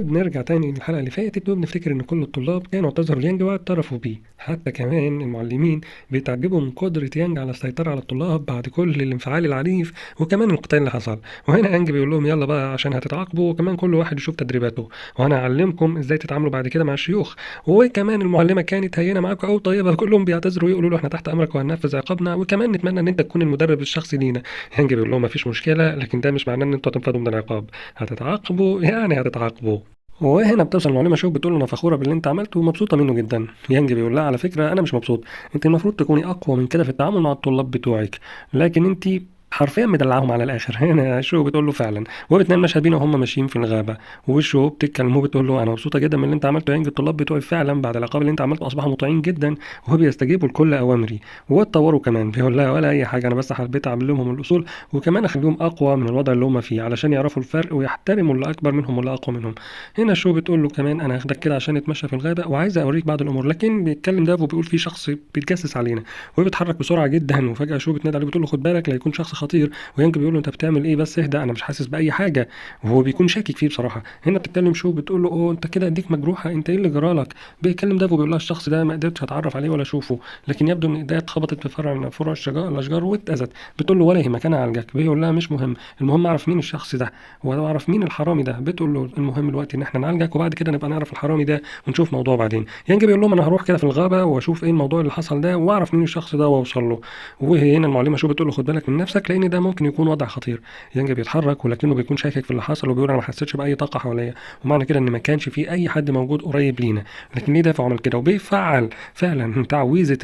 بنرجع تاني للحلقة اللي فاتت وبنفتكر إن كل الطلاب كانوا اعتذروا ليانج واعترفوا بيه، حتى كمان المعلمين بيتعجبوا من قدرة يانج على السيطرة على الطلاب بعد كل الانفعال العنيف وكمان القتال اللي حصل. وهنا يانج بيقول لهم يلا بقى عشان هتتعاقبوا، وكمان كل واحد يشوف تدريباته وأنا هعلمكم إزاي تتعاملوا بعد كده مع الشيوخ. وكمان المعلمة كانت هينة معاكم أو طيبة، كلهم بيعتذروا ويقولوا له إحنا تحت أمرك وهننفذ عقابنا، وكمان نتمنى إن أنت تكون المدرب الشخصي لينا. يانج بيقول لهم مفيش مشكلة، لكن ده مش معناه إن أنتوا هتنفذوا من العقاب، هتتعاقبوا يعني هتتعاقبوا. وهنا بتوصل المعلمة شوف بتقول له انا فخورة باللي انت عملته ومبسوطة منه جدا. يانج بيقول لها على فكرة انا مش مبسوط، انت المفروض تكوني اقوى من كده في التعامل مع الطلاب بتوعك، لكن انت حرفيا مدلعهم على الاخر. هنا شو بتقول له فعلا. وبتنام مشهد بينا وهم ماشيين في الغابه، وشو بتتكلم وبتقول له انا مبسوطه جدا من اللي انت عملته يا يانج، الطلاب بتوعي فعلا بعد العقاب اللي انت عملته اصبحوا مطيعين جدا وهو بيستجيبوا لكل اوامري واتطوروا كمان. بيقول لها ولا اي حاجه، انا بس حبيت اعلمهم الاصول وكمان اخليهم اقوى من الوضع اللي هم فيه علشان يعرفوا الفرق ويحترموا اللي اكبر منهم واللي اقوى منهم. هنا شو بتقول له كمان انا هاخدك كده عشان نتمشى في الغابه وعايزه اوريك بعض الامور، لكن بيتكلم دافو بيقول في شخص بيتجسس علينا. وهو بيتحرك بسرعه جدا وفجاه شو بتنادي عليه بتقول له خد بالك لا يكون شخص خطير. ويانج بيقول له انت بتعمل ايه بس اهدى، انا مش حاسس باي حاجه. وهو بيكون شاكك فيه بصراحه. هنا بتتكلم شو بتقول له اوه انت كده ايديك مجروحه، انت ايه اللي جرالك. بيتكلم دافو بيقول لها الشخص ده ما قدرتش اتعرف عليه ولا اشوفه، لكن يبدو ان ايديا اتخبطت في فرع من فروع الاشجار واتاذت. بتقول له ولا يهمك انا اعالجك. بيقول لها مش مهم، المهم اعرف مين الشخص ده واعرف مين الحرامي ده. بتقول له المهم دلوقتي ان احنا نعالجك وبعد كده نبقى نعرف الحرامي ده ونشوف موضوع بعدين. يانج بيقول لهم انا هروح كده في الغابه واشوف ايه الموضوع اللي حصل ده واعرف مين الشخص ده واوصل له. وهنا المعلمه شو بتقول له خد بالك من نفسك لان ده ممكن يكون وضع خطير. يانج بيتحرك ولكنه بيكون شاكك في اللي حصل وبيقول انا ما حسيتش باي طاقه حواليا، ومعنى كده ان ما كانش في اي حد موجود قريب لينا. لكن ليه دافع عمل كده وبيفعل فعلا تعويذه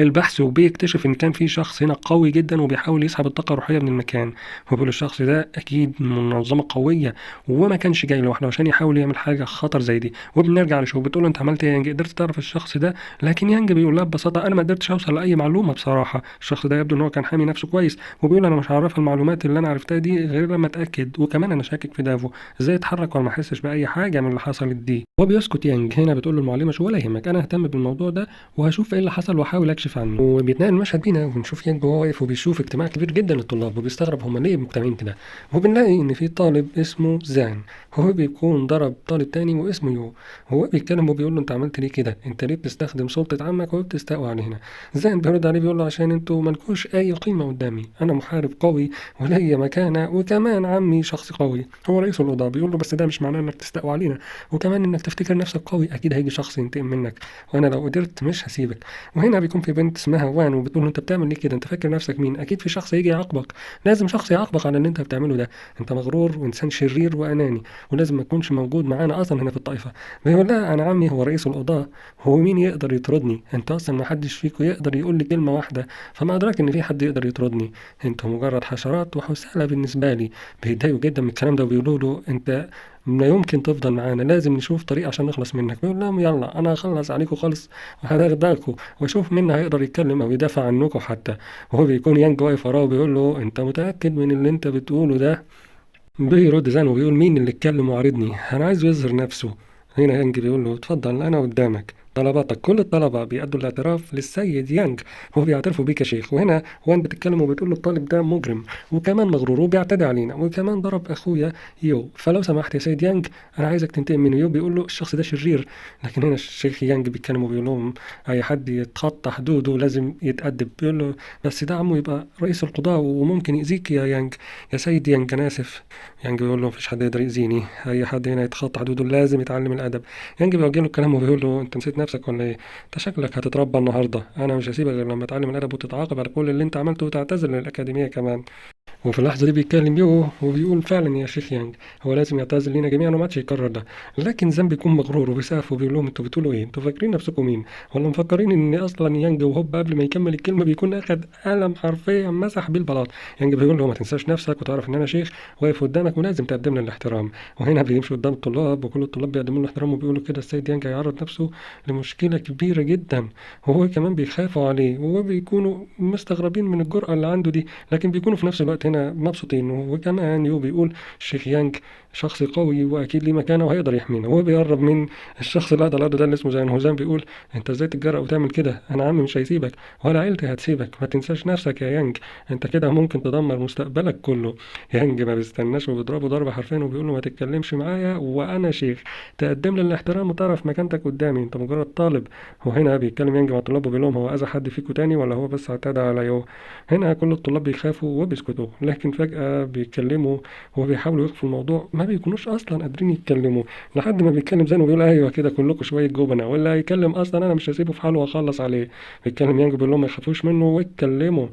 البحث وبيكتشف ان كان في شخص هنا قوي جدا وبيحاول يسحب الطاقه الروحيه من المكان. وبيقول الشخص ده اكيد من منظمه قويه وما كانش جاي لوحده عشان يحاول يعمل حاجه خطر زي دي. وبنرجع لشوف بتقول له انت عملت ايه يا يانج، قدرت تعرف الشخص ده. لكن يانج بيقول لها ببساطه انا ما قدرتش اوصل لاي معلومه بصراحه، الشخص ده يبدو ان هو كان حامي نفسه كويس. وبيقول انا مش هعرفها المعلومات اللي انا عرفتها دي غير لما اتاكد، وكمان انا شاكك في دافو ازاي اتحرك وانا ما احسش باي حاجه من اللي حصلت دي. وبيسكت يانج. هنا بتقول له المعلمه شو ولا يهمك انا اهتم بالموضوع ده وهشوف ايه اللي حصل واحاول اكشف عنه. وبيتنقل المشهد بينا وبنشوف يانج وهو واقف وبيشوف اجتماع كبير جدا للطلاب وبيستغرب هم ليه مجتمعين كده. وبنلاقي ان في طالب اسمه زان، هو بيكون ضرب طالب تاني واسمه يو. هو بيتكلم وبيقول له انت عملت ليه كده، انت ليه بتستخدم سلطه عمك وبتستقوى علينا. زين بيرد عليه بيقول له عشان انتوا مالكوش اي قيمه قدامي، انا محارب قوي وليا مكانه وكمان عمي شخص قوي هو رئيس القضاء. بيقول له بس ده مش معناه انك تستقوى علينا وكمان انك تفتكر نفسك قوي، اكيد هيجي شخص ينتقم منك وانا لو قدرت مش هسيبك. وهنا بيكون في بنت اسمها وان وبتقول له انت بتعمل ليه كده، انت فاكر نفسك مين، اكيد في شخص يجي يعاقبك، لازم شخص يعاقبك على اللي انت بتعمله ده، انت مغرور وانسان شرير واناني ولازم ما تكونش موجود معانا اصلا هنا في الطائفه. بيقول لا انا عمي هو رئيس القضاء، هو مين يقدر يطردني، انت اصلا ما حدش فيكم يقدر يقول لي كلمه واحده، فما ادراك ان في حد يقدر يطردني، انتوا مجرد حشرات وحسالة بالنسبه لي. بيتضايقوا جدا من الكلام ده وبيقولوا له انت لا يمكن تفضل معانا، لازم نشوف طريقه عشان نخلص منك. بيقول لهم يلا انا هخلص عليكم خالص وهدغدغكم واشوف مين هيقدر يتكلم او يدافع عنكم حتى. وهو بيكون يانج واقف وراه وبيقول له انت متاكد من اللي انت بتقوله ده. بيرد زان وبيقول مين اللي اتكلم وعارضني، انا عايزه يظهر نفسه. هنا يانج بيقول له اتفضل انا قدامك طلباتك. كل الطلبة بيأدوا الاعتراف للسيد يانج وهو بيعترفوا بيك يا شيخ. وهنا وان بتتكلم وبتقول له الطالب ده مجرم وكمان مغرور وبيعتدي علينا وكمان ضرب اخويا يو، فلو سمحت يا سيد يانج انا عايزك تنتقم منه. يو بيقول له الشخص ده شرير. لكن هنا الشيخ يانج بيتكلم وبيقول لهم اي حد يتخطى حدوده لازم يتأدب. بيقول له بس ده عمه يبقى رئيس القضاء وممكن يأذيك يا يانج، يا سيد يانج انا اسف. يانج بيقول له مفيش حد يقدر يأذيني، اي حد هنا يتخطى حدوده لازم يتعلم الادب. يانج بيوجه له الكلام وبيقول له انت نسيت نفسك ولا ايه، انت شكلك هتتربى النهارده، انا مش هسيبك غير لما تتعلم الادب وتتعاقب على كل اللي انت عملته وتعتذر للاكاديميه كمان. وفي اللحظة دي بيتكلم يو وبيقول فعلا يا شيخ يانج هو لازم يعتذر لينا جميعا وما عادش يكرر ده. لكن زان بيكون مغرور وبيسقف وبيقول لهم انتوا بتقولوا ايه، انتوا فاكرين نفسكم مين ولا مفكرين ان اصلا يانج وهوب قبل ما يكمل الكلمة بيكون اخد قلم حرفيا مسح بيه البلاط. يانج بيقول له ما تنساش نفسك وتعرف ان انا شيخ واقف قدامك ولازم تقدم لي الاحترام. وهنا بيمشي قدام الطلاب وكل الطلاب بيقدموا له احترام وبيقولوا كده السيد يانج هيعرض نفسه لمشكلة كبيرة جدا وهو كمان بيخافوا عليه وبيكونوا مستغربين من الجرأة اللي عنده دي، لكن بيكونوا في نفس الوقت هنا مبسوطين. وكمان يو بيقول الشيخ يانج شخص قوي واكيد ليه مكانه وهيقدر يحمينا. وهو بيقرب من الشخص اللي قاعد على الارض ده اللي اسمه زان، هو زان بيقول انت ازاي تتجرأ وتعمل كده؟ انا عمي مش هيسيبك ولا عيلتي هتسيبك، ما تنساش نفسك يا يانج، انت كده ممكن تدمر مستقبلك كله. يانج ما بيستناش وبيضربه ضربه حرفيا وبيقول له ما تتكلمش معايا وانا شيخ، تقدم لي الاحترام وتعرف مكانتك قدامي، انت مجرد طالب. وهنا بيتكلم يانج مع طلابه بيقول لهم هو اذى حد فيكم تاني ولا هو بس اعتدى عليه؟ هنا كل الطلاب بيخافوا وبيسكتوا، لكن فجأة بيتكلموا وبيحاولوا يخفوا الموضوع، ما بيكونوش اصلا قادرين يتكلموا، لحد ما بيتكلم زين وبيقول ايوه كده كلكم شويه جبنه، واللي هيتكلم اصلا انا مش هسيبه في حاله واخلص عليه. بيتكلم يانج بيقول لهم ما يخافوش منه ويتكلموا،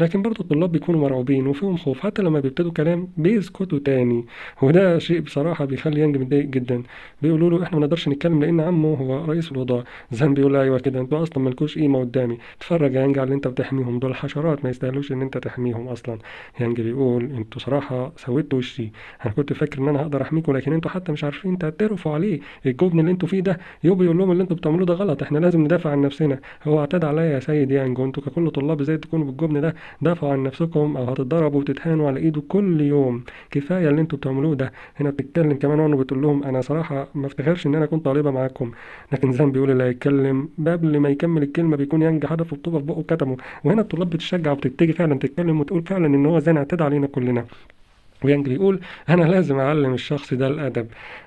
لكن برضه الطلاب بيكونوا مرعوبين وفيهم خوف، حتى لما بيبتدوا كلام بيسكتوا تاني. وده شيء بصراحه بيخلي يانج متضايق جدا. بيقولوا له احنا ما نقدرش نتكلم لان عمه هو رئيس الوضع. زين بيقول ايوه كده انتوا اصلا مالكوش قيمه قدامي، اتفرج يا يانج على اللي انت بتحميهم، دول حشرات ما يستاهلوش ان انت تحميهم اصلا. يانج بيقول انتوا صراحه سويتوا وشي، انا كنت فاكر ان انا هقدر احميكم لكن انتوا حتى مش عارفين تعترفوا عليه، الجبن اللي انتوا فيه ده. يوبي يقول لهم اللي انتوا بتعملوه ده غلط، احنا لازم ندافع عن نفسنا، هو اعتدى عليا يا سيد يانج، وانتوا ككل طلاب ازاي تكونوا بالجبن ده؟ دافعوا عن نفسكم او هتتضربوا وتتهانوا على ايده كل يوم، كفايه اللي انتوا بتعملوه ده. هنا بتتكلم كمان وانه بتقول لهم انا صراحه ما افتخرش ان انا كنت طالبه معاكم، لكن زان بيقول اللي هيتكلم قبل ما يكمل الكلمه بيكون يانج حدف الطوبه في بقه وكتمه. وهنا الطلاب بتشجع وبتتجي فعلا تتكلم وتقول فعلا ان هو زان اعتدى علينا كلنا. ويانج بيقول أنا لازم أعلم الشخص ده الأدب،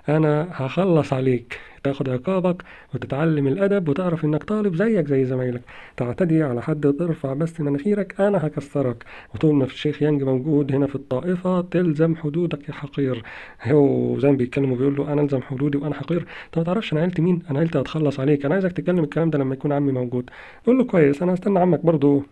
أنا هخلص عليك، تاخد عقابك وتتعلم الأدب وتعرف إنك طالب زيك زي زمايلك، تعتدي على حد ترفع بس مناخيرك أنا هكسرك. وطول ما في الشيخ يانج موجود هنا في الطائفة تلزم حدودك يا حقير. هو زي ما بيتكلم وبيقول له أنا ألزم حدودي وأنا حقير؟ أنت ما تعرفش أنا عيلتي مين؟ أنا عيلتي هتخلص عليك، أنا عايزك تتكلم الكلام ده لما يكون عمي موجود. يقول له كويس أنا هستنى عمك برضه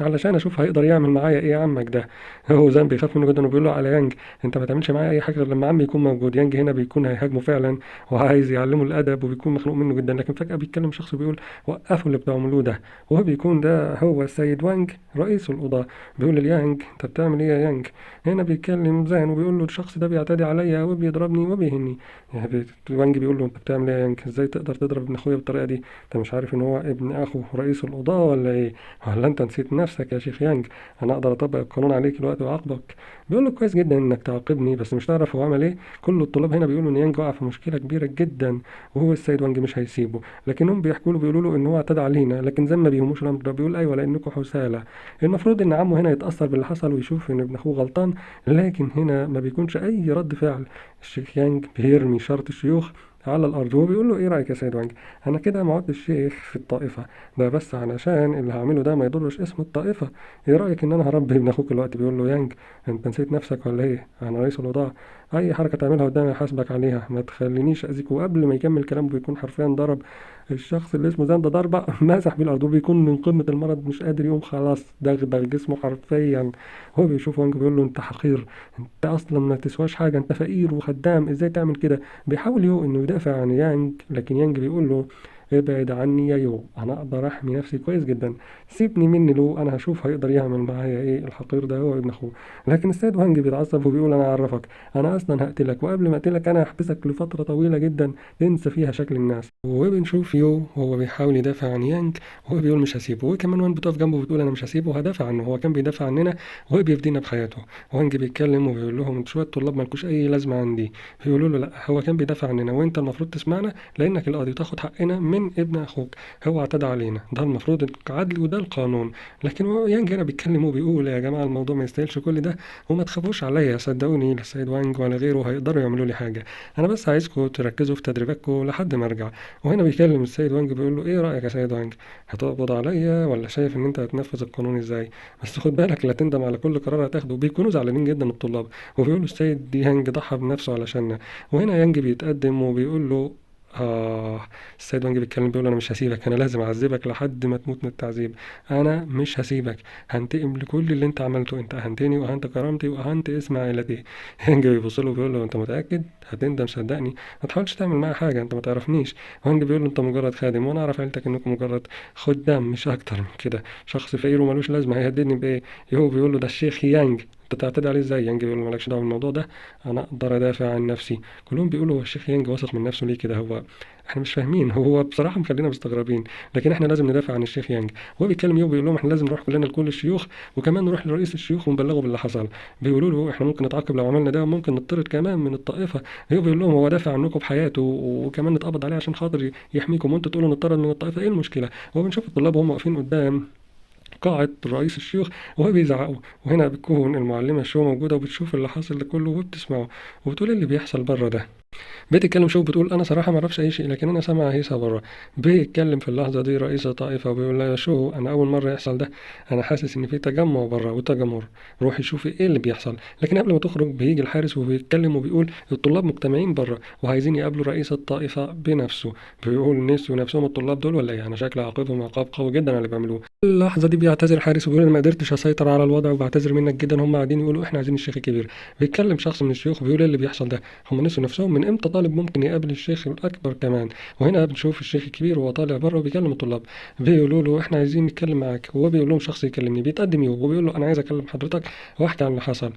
علشان اشوف هيقدر يعمل معايا ايه عمك ده. هو زان بيخاف منه جدا وبيقول له على يانج انت ما تعملش معايا اي حاجه غير لما عمي يكون موجود. يانج هنا بيكون هيهاجمه فعلا وعايز يعلمه الادب وبيكون مخنوق منه جدا، لكن فجاه بيتكلم شخص بيقول وقفوا اللي بتعملوه ده، وهو بيكون ده هو السيد وانج رئيس القضاة. بيقول ليانج انت بتعمل ايه يا يانج؟ هنا بيتكلم زان وبيقول له الشخص ده بيعتدي عليا وبيضربني وبيهني. يعني وانج بيقول له انت بتعمل ايه يا يانج؟ ازاي تقدر تضرب ابن اخويا بالطريقه دي؟ انت مش عارف ان هو ابن اخو رئيس القضاة ولا ايه؟ ولا انت نسيت نفسك يا شيخ يانج؟ انا اقدر اطبق القانون عليك الوقت واعاقبك. بيقول له كويس جدا انك تعاقبني بس مش تعرف هو عمل ايه. كل الطلاب هنا بيقولوا ان يانج وقع في مشكله كبيره جدا وهو السيد وانج مش هيسيبه، لكنهم بيحكوا له بيقولوا له ان هو اعتدى علينا، لكن زي ما بيهموش الامر ده بيقول ايوه لانكم حسالى. المفروض ان عمه هنا يتاثر باللي حصل ويشوف ان ابن اخوه غلطان، لكن هنا ما بيكونش اي رد فعل. الشيخ يانج بيرمي شرط الشيوخ على الارض وهو بيقول له ايه رايك يا سيد وانج؟ انا كده ما عدتش شيخ في الطائفه، ده بس علشان اللي هعمله ده ما يضرش اسم الطائفه. ايه رايك ان انا هربي ابن اخوك الوقت؟ بيقول له يانج انت نسيت نفسك ولا ايه؟ انا رئيس الوضاء، اي حركه تعملها قدامي هحاسبك عليها، ما تخلينيش اذيك. وقبل ما يكمل كلامه بيكون حرفيا ضرب الشخص اللي اسمه زان ده ضربه مسح بيه الارض وبيكون من قمه المرض مش قادر يقوم، خلاص دغدغ جسمه حرفيا. هو بيشوف وانج بيقول له انت حقير، انت اصلا ما تسواش حاجه، انت فقير وخدام، ازاي تعمل كده؟ بيحاول يو انه يدافع عن يانج، لكن يانج بيقول له ابعد عني يا يو، انا اقدر احمي نفسي كويس جدا، سيبني مني له، انا هشوف هيقدر يعمل معايا ايه الحقير ده هو ابن اخوه. لكن السيد وانج بيتعصب وبيقول انا اعرفك، انا اصلا هقتلك، وقبل ما اقتلك انا هحبسك لفتره طويله جدا تنسى فيها شكل الناس. وبنشوف يو وهو بيحاول يدافع عن يانج وهو بيقول مش هسيبه، وكمان وان بتقف جنبه بتقول انا مش هسيبه وهدافع عنه، هو كان بيدافع عننا وهو بيفدينا بحياته. وانج بيتكلم وبيقول لهم انتوا شويه طلاب مالكوش اي لازمه عندي. بيقولوا له لا هو كان بيدافع عننا وانت المفروض تسمعنا لانك القاضي تاخد حقنا من ابن اخوك، هو اعتدى علينا، ده المفروض العدل وده القانون. لكن هو يانج هنا بيتكلم وبيقول يا جماعه الموضوع ما يستاهلش كل ده وما تخافوش عليا، صدقوني لا السيد وانج ولا غيره هيقدروا يعملوا لي حاجه، انا بس عايزكم تركزوا في تدريباتكم لحد ما ارجع. وهنا بيكلم السيد وانج بيقول له ايه رايك يا سيد وانج؟ هتقبض عليا ولا شايف ان انت هتنفذ القانون ازاي؟ بس خد بالك لا تندم على كل قرار هتاخده. بيكونوا زعلانين جدا الطلاب وبيقولوا السيد يانج ضحى بنفسه علشاننا. وهنا يانج بيتقدم وبيقول له السيد وانج بيتكلم بيقول انا مش هسيبك، انا لازم اعذبك لحد ما تموت من التعذيب، انا مش هسيبك، هنتقم لكل اللي انت عملته، انت اهنتني واهنت كرامتي واهنت اسم عائلتي. يانج بيبص له بيقول له انت متاكد؟ هتندم صدقني، ما تحاولش تعمل معايا حاجه، انت ما تعرفنيش. وانج بيقول له انت مجرد خادم وانا اعرف عيلتك انكم مجرد خدام مش اكتر من كده، شخص فقير ومالوش لازمه هيهددني بايه؟ هو بيقول له ده الشيخ يانج، تعتدي عليه ازاي؟ يانج بيقول له مالكش دعوه بالموضوع ده، انا اقدر ادافع عن نفسي. كلهم بيقولوا هو الشيخ يانج واثق من نفسه ليه كده؟ هو احنا مش فاهمين، هو بصراحه مخلينا مستغربين، لكن احنا لازم ندافع عن الشيخ يانج. هو بيتكلم يوم بيقول لهم احنا لازم نروح كلنا لكل الشيوخ، وكمان نروح لرئيس الشيوخ ونبلغه باللي حصل. بيقولوا له احنا ممكن نتعاقب لو عملنا ده، وممكن نطرد كمان من الطائفه. هو بيقول لهم هو دافع عنكم بحياته، وكمان نتقبض عليه عشان خاطر يحميكم، وانتوا تقولوا نطرد من الطائفه، ايه المشكله؟ هو بنشوف الطلاب وهم واقفين قدام قاعة رئيس الشيوخ وهو بيزعقوا، وهنا بتكون المعلمة شو موجودة وبتشوف اللي حاصل ده كله وبتسمعه، وبتقول إيه اللي بيحصل بره ده. بتتكلم شو بتقول انا صراحه ما اعرفش اي شيء، لكن انا سامع هيصه بره. بيتكلم في اللحظه دي رئيس الطائفه وبيقول لها شو انا اول مره يحصل ده، انا حاسس ان في تجمع بره وتجمهر، روحي شوفي ايه اللي بيحصل. لكن قبل ما تخرج بيجي الحارس وبيتكلم وبيقول الطلاب مجتمعين بره وعايزين يقابلوا رئيس الطائفه بنفسه. بيقول نسيوا نفسهم الطلاب دول ولا ايه؟ انا شكلي عاقبهم عقاب قوي جدا على اللي بيعملوه. اللحظه دي بيعتذر حارس وبيقول انا ما قدرتش اسيطر على الوضع وبعتذر منك جدا. هم قاعدين يقولوا احنا عايزين الشيخ الكبير. بيتكلم شخص من الشيوخ وبيقول ايه اللي بيحصل ده، هم نسوا نفسهم من امتى طالب ممكن يقابل الشيخ الأكبر كمان؟ وهنا بنشوف الشيخ الكبير وهو طالع بره وبيكلم الطلاب، بيقولوا له احنا عايزين نتكلم معاك، وهو بيقول لهم شخص يكلمني. بيتقدم يوم وبيقول له انا عايز اكلم حضرتك واحكي عن اللي حصل.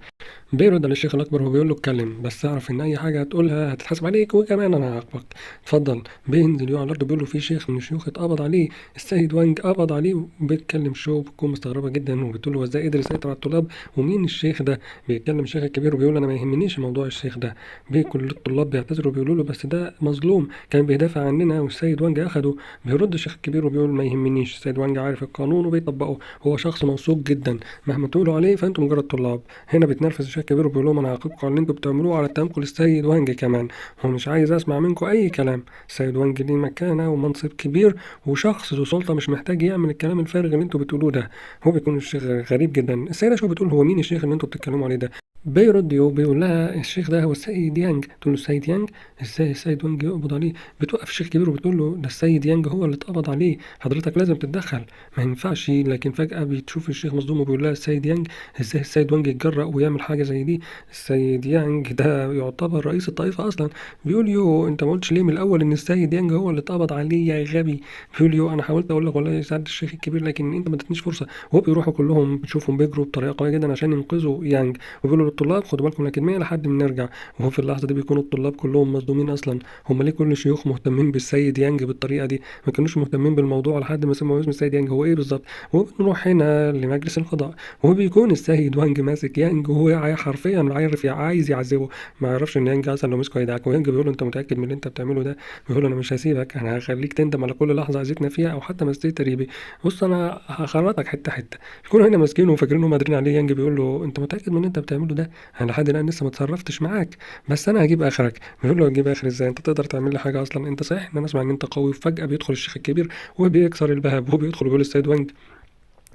بيرد على الشيخ الأكبر وبيقول له اتكلم، بس اعرف إن أي حاجة هتقولها هتتحاسب عليك وكمان أنا هعاقبك. اتفضل. بينزل يقع على الأرض بيقول له في شيخ من الشيوخ اتقبض عليه، السيد وانج قبض عليه. وبيتكلم شو بتكون مستغربة جدا وبتقول له هو ازاي قدر يسيطر على الطلاب ومين الشيخ ده؟ بيتكلم الشيخ الكبير وبيقول أنا ما يهمنيش موضوع الشيخ ده. كل الطلاب بيعتذروا بيقولوا له بس ده مظلوم كان بيدافع عننا والسيد وانج أخده. بيرد الشيخ الكبير وبيقول ما يهمنيش، السيد وانج عارف القانون وبيطبقه، هو شخص موثوق جدا، مهما تقولوا عليه فانتم مجرد طلاب. هنا بيتنرفز الشيخ الكبير وبيقول لهم انا هعاقبكم على اللي انتوا بتعملوه على التنقل للسيد وانج كمان، هو مش عايز اسمع منكم اي كلام. السيد وانج ليه مكانه ومنصب كبير وشخص ذو سلطه، مش محتاج يعمل الكلام الفارغ اللي انتوا بتقولوه ده. هو بيكون الشيخ غريب جدا. السيده شو بتقول هو مين الشيخ اللي انتوا بتتكلموا عليه ده؟ بيرد بيقول لها الشيخ ده هو السيد يانج. تقول له السيد يانج؟ ازاي السيد وانج يقبض عليه؟ بتوقف الشيخ الكبير وبتقول له ده السيد يانج هو اللي اتقبض عليه، حضرتك لازم تتدخل، ما ينفعش. لكن فجأة بتشوف الشيخ مصدوم وبيقول لها السيد يانج؟ ازاي السيد وانج يتجرأ ويعمل حاجة زي دي؟ السيد يانج ده يعتبر رئيس الطائفة أصلا. بيقول يو أنت ما قلتش ليه من الأول إن السيد يانج هو اللي اتقبض عليه يا غبي؟ بيقول يو أنا حاولت أقول لك والله يا سعادة الشيخ الكبير لكن أنت ما ادتنيش فرصة. وهو بيروحوا كلهم بتشوفهم بيجروا بطريقة قوية جدا عشان ينقذوا يانج، وبيقولوا للطلاب خدوا بالكم لكن ما لحد ما نرجع. وهو في اللحظة دي بيكونوا الطلاب كلهم مصدومين أصلا، هم ليه كل الشيوخ مهتمين بالسيد يانج بالطريقة دي؟ ما كانوش مهتمين بالموضوع لحد ما سمعوا اسم السيد يانج هو إيه بالظبط. وبنروح هنا لمجلس القضاء، وهو بيكون السيد وانج ماسك يانج وهو حرفيا عايز يعذبه. ما يعرفش ان يانج اصلا لو مسكه هيدعك، ويانج بيقول له انت متاكد من اللي انت بتعمله ده؟ بيقول له انا مش هسيبك، انا هخليك تندم على كل لحظه اذيتنا فيها او حتى مسيت قريبي. بص انا هخرطك حته حته. يكونوا هنا ماسكينه وفاكرين انهم قادرين عليه. يانج بيقول له انت متاكد من اللي انت بتعمله ده؟ انا لحد الان لسه ما اتصرفتش معاك، بس انا هجيب اخرك. بيقول له هتجيب اخر ازاي؟ انت تقدر تعمل لي حاجه اصلا؟ انت صحيح ان انا اسمع ان انت قوي. وفجاه بيدخل الشيخ الكبير وبيكسر الباب، وهو بيدخل وبيقول السيد وانج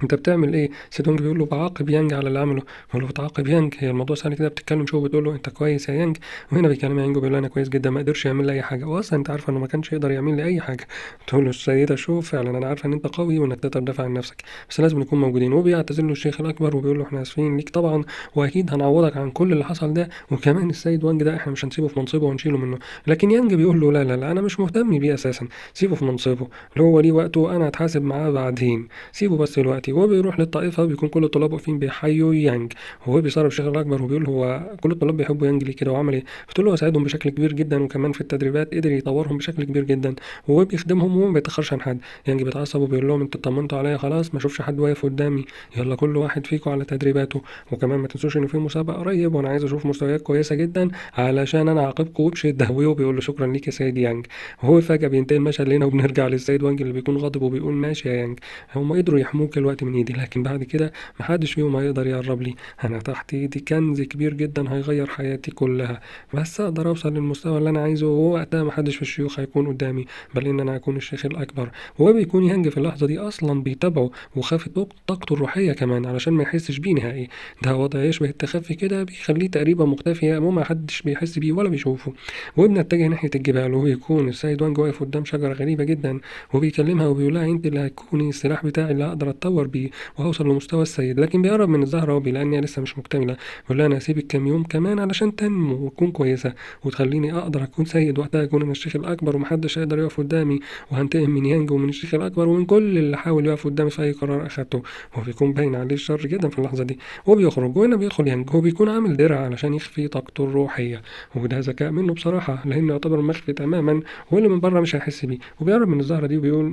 انت بتعمل ايه؟ سيدونج بيقول له بعاقب يانج على اللي عمله. بيقول له بتعاقب يانج؟ هي الموضوع سهل كده؟ بتتكلم شو بتقول له انت كويس يا يانج؟ وهنا بيكلم يانج وبيقول له انا كويس جدا، ما قدرش يعمل لي اي حاجه، واصلا انت عارفه انه ما كانش يقدر يعمل لي اي حاجه. تقول له السيده شو فعلا انا عارفه ان انت قوي وانك تقدر تدافع عن نفسك، بس لازم نكون موجودين. وبيعتذر له الشيخ الاكبر وبيقول له احنا اسفين ليك طبعا، واكيد هنعوضك عن كل اللي حصل ده، وكمان السيد وانج ده احنا مش هنسيبه في منصبه وهنشيله منه. لكن يانج بيقول له لا لا لا انا مش مهتم بيه اساسا، سيبه في منصبه، اللي هو ليه وقته انا هتحاسب معاه بعدين، سيبه بس دلوقتي. وهو بيروح للطائفه بيكون كل الطلاب واقفين بيحيوا يانج، وهو بيصرف الشيخ الاكبر وبيقول هو كل الطلاب بيحبوا يانج ليه كده وعمل ايه؟ بتقول له هو ساعدهم بشكل كبير جدا، وكمان في التدريبات قدر يطورهم بشكل كبير جدا، وهو بيخدمهم وما بيتاخرش عن حد. يانج بيتعصب وبيقول لهم انتوا اطمنتوا عليا خلاص؟ ما اشوفش حد واقف قدامي، يلا كل واحد فيكم على تدريباته، وكمان ما تنسوش ان في مسابقه قريب وانا عايز اشوف مستويات كويسه جدا علشان انا اعاقبكم وبشده. وهو بيقول له شكرا ليك يا سيد يانج. وهو فجاه بينتهي المشهد لنا وبنرجع للسيد وانج اللي بيكون غاضب وبيقول ماشي يا يانج، هم قدروا يحموك الوقت من ايدي لكن بعد كده محدش فيهم هيقدر يقرب لي، انا تحت ايدي كنز كبير جدا هيغير حياتي كلها، بس اقدر اوصل للمستوى اللي انا عايزه، وهو وقتها محدش في الشيوخ هيكون قدامي بل ان انا هكون الشيخ الاكبر. وهو بيكون يانج في اللحظه دي اصلا بيتابعه وخافت طاقته الروحيه كمان علشان ما يحسش بيه نهائي. ده وضع يشبه التخفي كده، بيخليه تقريبا مختفي وما حدش بيحس بيه ولا بيشوفه. وبنتجه ناحيه الجبال، وبيكون السيد وانج واقف قدام شجره غريبه جدا وبيكلمها وبيقول لها انت اللي هتكوني السلاح بتاعي اللي هقدر اتطور هتطور بيه وهوصل لمستوى السيد، لكن بيقرب من الزهرة وهو لأن هي لسه مش مكتملة. بيقول لها أنا هسيبك كام يوم كمان علشان تنمو وتكون كويسة وتخليني أقدر أكون سيد، وقتها أكون أنا الشيخ الأكبر ومحدش هيقدر يقف قدامي، وهنتقم من يانج ومن الشيخ الأكبر ومن كل اللي حاول يقف قدامي في أي قرار أخدته. هو بيكون باين عليه الشر جدا في اللحظة دي. هو بيخرج وهنا بيدخل يانج، هو بيكون عامل درع علشان يخفي طاقته الروحية، وده ذكاء منه بصراحة لأنه يعتبر مخفي تماما واللي من بره مش هيحس بيه. وبيقرب من الزهرة دي وبيقول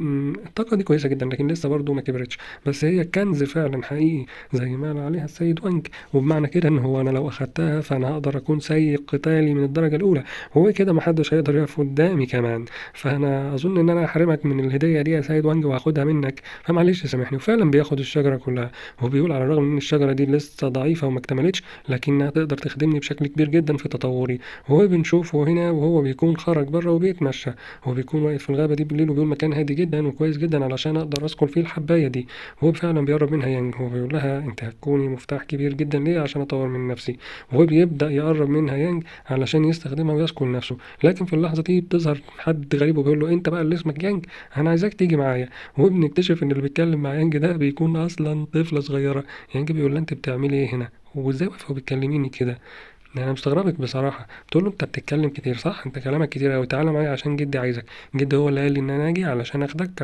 الطاقة دي كويسة جدا لكن لسه برضه ما كبرتش، بس هي كنز فعلا حقيقي زي ما قال عليها السيد وانج، وبمعنى كده ان هو انا لو اخدتها فانا هقدر اكون سيء قتالي من الدرجة الاولى، وهو كده محدش هيقدر يقف قدامي كمان. فانا اظن ان انا هحرمك من الهدية دي يا سيد وانج وهاخدها منك، فمعلش سامحني. وفعلا بياخد الشجرة كلها، وهو بيقول على الرغم ان الشجرة دي لسه ضعيفة وما اكتملتش لكنها تقدر تخدمني بشكل كبير جدا في تطوري. وهو بنشوفه هنا وهو بيكون خرج بره وبيتمشى، هو بيكون واقف في الغابة دي بالليل وبيقول مكان هادي جدا وكويس جدا علشان اقدر اسكن فيه الحباية دي. هو فعلا بيقرب منها يانج، هو بيقول لها انت هتكوني مفتاح كبير جدا ليا عشان اطور من نفسي. وهو بيبدأ يقرب منها يانج علشان يستخدمها ويسكن نفسه، لكن في اللحظة دي بتظهر حد غريب وبيقول له انت بقى اللي اسمك يانج، انا عايزاك تيجي معايا. وبنكتشف ان اللي بيتكلم مع يانج ده بيكون اصلا طفلة صغيرة. يانج بيقول لها انت بتعملي ايه هنا وازاي واقفة وبتكلميني كده؟ انا مستغربك بصراحه. بتقول له انت بتتكلم كتير صح، انت كلامك كتير قوي، تعالى معايا عشان جدي عايزك. جدي هو اللي قال لي ان انا اجي علشان اخدك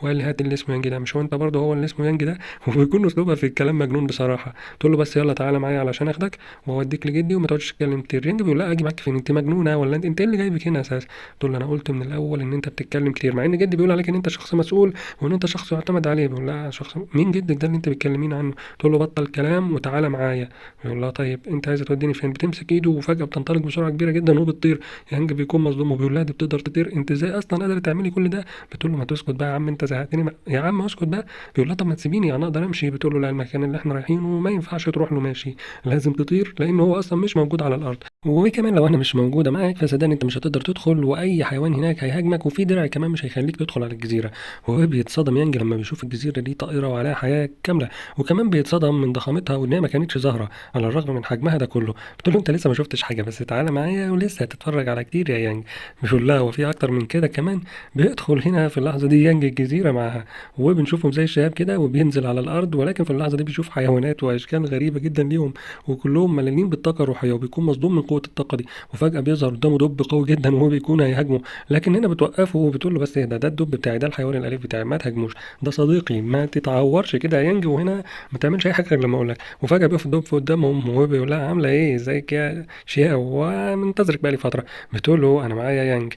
وقال لي هات اللي اسمه يانج ده، مش هو انت برضه هو اللي اسمه يانج ده؟ وبيكون اسلوبها في الكلام مجنون بصراحه. تقول له بس يلا تعالى معايا علشان اخدك واوديك لجدي وما تقعدش تتكلم كتير. يانج بيقول لا اجي معاك فين، انت مجنونه ولا انت ايه اللي جايبك هنا اساسا؟ تقول له انا قلت من الاول ان انت بتتكلم كتير، مع ان جدي بيقول عليك ان انت شخص مسؤول وان انت شخص يعتمد عليه. بيقول لا شخص مين جدك ده اللي انت بتكلمين عنه؟ تقول له بطل كلام وتعالى معايا. يقول لها طيب انت عايزه توديني فين؟ بتمسك ايده وفجاه بتنطلق بسرعه كبيره جدا وبتطير. يانج بيكون مصدوم وبيقول لها دي بتقدر تطير، انت ازاي اصلا قادره تعملي كل ده؟ بتقول له ما تسكت بقى يا عم انت زهقتني يا عم اسكت بقى. بيقول لها طب ما تسيبيني انا اقدر امشي. بتقول له لا المكان اللي احنا رايحينه ما ينفعش تروح له ماشي، لازم تطير لان هو اصلا مش موجود على الارض، وكمان لو انا مش موجوده معاك فصدقني انت مش هتقدر تدخل واي حيوان هناك هيهاجمك، وفي درع كمان مش هيخليك تدخل على الجزيره. وهو بيتصدم يانج لما بيشوف الجزيره دي طائره وعليها حياه كامله، وكمان بيتصدم من ضخامتها وان هي ما كانتش ظاهره على الرغم من حجمها ده كله. بتقول له انت لسه ما شفتش حاجه، بس تعالى معايا ولسه هتتفرج على كتير يا يانج. بيقول لها وفي اكتر من كده كمان. بيدخل هنا في اللحظه دي يانج الجزيره معاها، وبنشوفهم زي الشهاب كده وبينزل على الارض، ولكن في اللحظه دي بيشوف حيوانات واشكال غريبه جدا ليهم وكلهم مليانين بالطاقه الروحيه، وبيكون مصدوم من قوه الطاقه دي. وفجاه بيظهر قدامه دب قوي جدا وهو بيكون هيهاجمه، لكن هنا بتوقفه وبتقول له بس اهدى، ده الدب بتاعي، ده الحيوان الاليف بتاعي، ما تهاجموش، ده صديقي، ما تتعورش كده يا يانج، وهنا ما تعملش اي حاجه غير لما اقول لك. وفجاه بيقف الدب قدامهم وهو بيقول لها عامله ايه ازيك يا شياء ومنتظرك بقالي فتره. بتقول له انا معايا يانج.